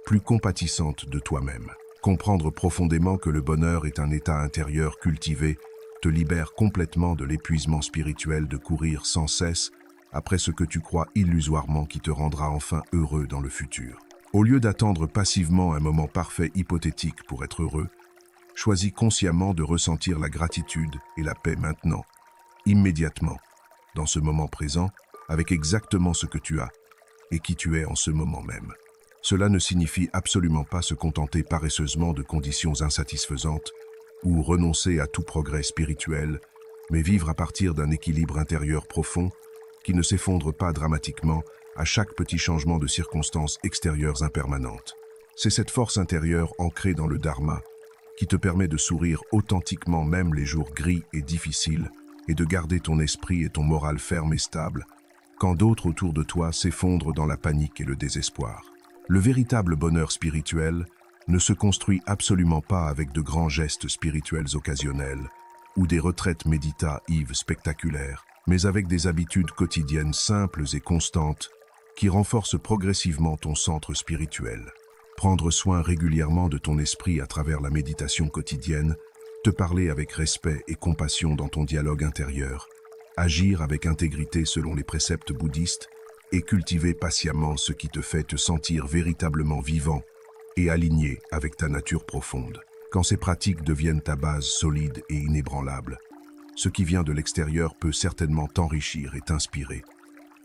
plus compatissante de toi-même. Comprendre profondément que le bonheur est un état intérieur cultivé te libère complètement de l'épuisement spirituel de courir sans cesse après ce que tu crois illusoirement qui te rendra enfin heureux dans le futur. Au lieu d'attendre passivement un moment parfait hypothétique pour être heureux, choisis consciemment de ressentir la gratitude et la paix maintenant, immédiatement, dans ce moment présent, avec exactement ce que tu as et qui tu es en ce moment même. Cela ne signifie absolument pas se contenter paresseusement de conditions insatisfaisantes ou renoncer à tout progrès spirituel, mais vivre à partir d'un équilibre intérieur profond qui ne s'effondre pas dramatiquement à chaque petit changement de circonstances extérieures impermanentes. C'est cette force intérieure ancrée dans le Dharma qui te permet de sourire authentiquement même les jours gris et difficiles et de garder ton esprit et ton moral ferme et stable quand d'autres autour de toi s'effondrent dans la panique et le désespoir. Le véritable bonheur spirituel ne se construit absolument pas avec de grands gestes spirituels occasionnels ou des retraites méditatives spectaculaires, mais avec des habitudes quotidiennes simples et constantes qui renforcent progressivement ton centre spirituel. Prendre soin régulièrement de ton esprit à travers la méditation quotidienne, te parler avec respect et compassion dans ton dialogue intérieur, agir avec intégrité selon les préceptes bouddhistes et cultiver patiemment ce qui te fait te sentir véritablement vivant et aligné avec ta nature profonde. Quand ces pratiques deviennent ta base solide et inébranlable, ce qui vient de l'extérieur peut certainement t'enrichir et t'inspirer,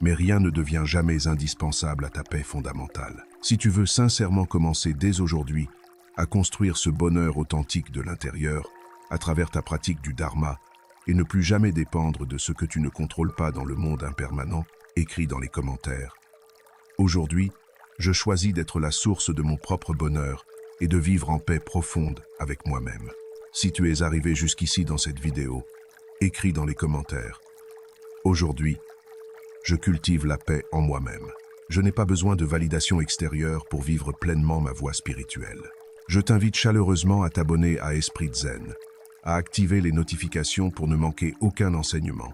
mais rien ne devient jamais indispensable à ta paix fondamentale. Si tu veux sincèrement commencer dès aujourd'hui à construire ce bonheur authentique de l'intérieur à travers ta pratique du Dharma et ne plus jamais dépendre de ce que tu ne contrôles pas dans le monde impermanent, écris dans les commentaires. Aujourd'hui, je choisis d'être la source de mon propre bonheur et de vivre en paix profonde avec moi-même. Si tu es arrivé jusqu'ici dans cette vidéo, écris dans les commentaires. Aujourd'hui, je cultive la paix en moi-même. Je n'ai pas besoin de validation extérieure pour vivre pleinement ma voie spirituelle. Je t'invite chaleureusement à t'abonner à Esprit Zen, à activer les notifications pour ne manquer aucun enseignement,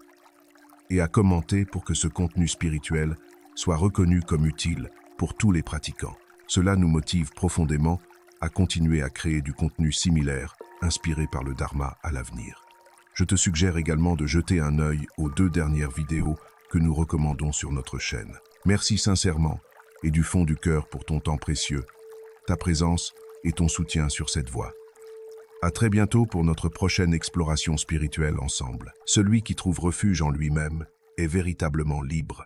et à commenter pour que ce contenu spirituel soit reconnu comme utile pour tous les pratiquants. Cela nous motive profondément à continuer à créer du contenu similaire, inspiré par le Dharma à l'avenir. Je te suggère également de jeter un œil aux 2 dernières vidéos que nous recommandons sur notre chaîne. Merci sincèrement et du fond du cœur pour ton temps précieux, ta présence et ton soutien sur cette voie. À très bientôt pour notre prochaine exploration spirituelle ensemble. Celui qui trouve refuge en lui-même est véritablement libre.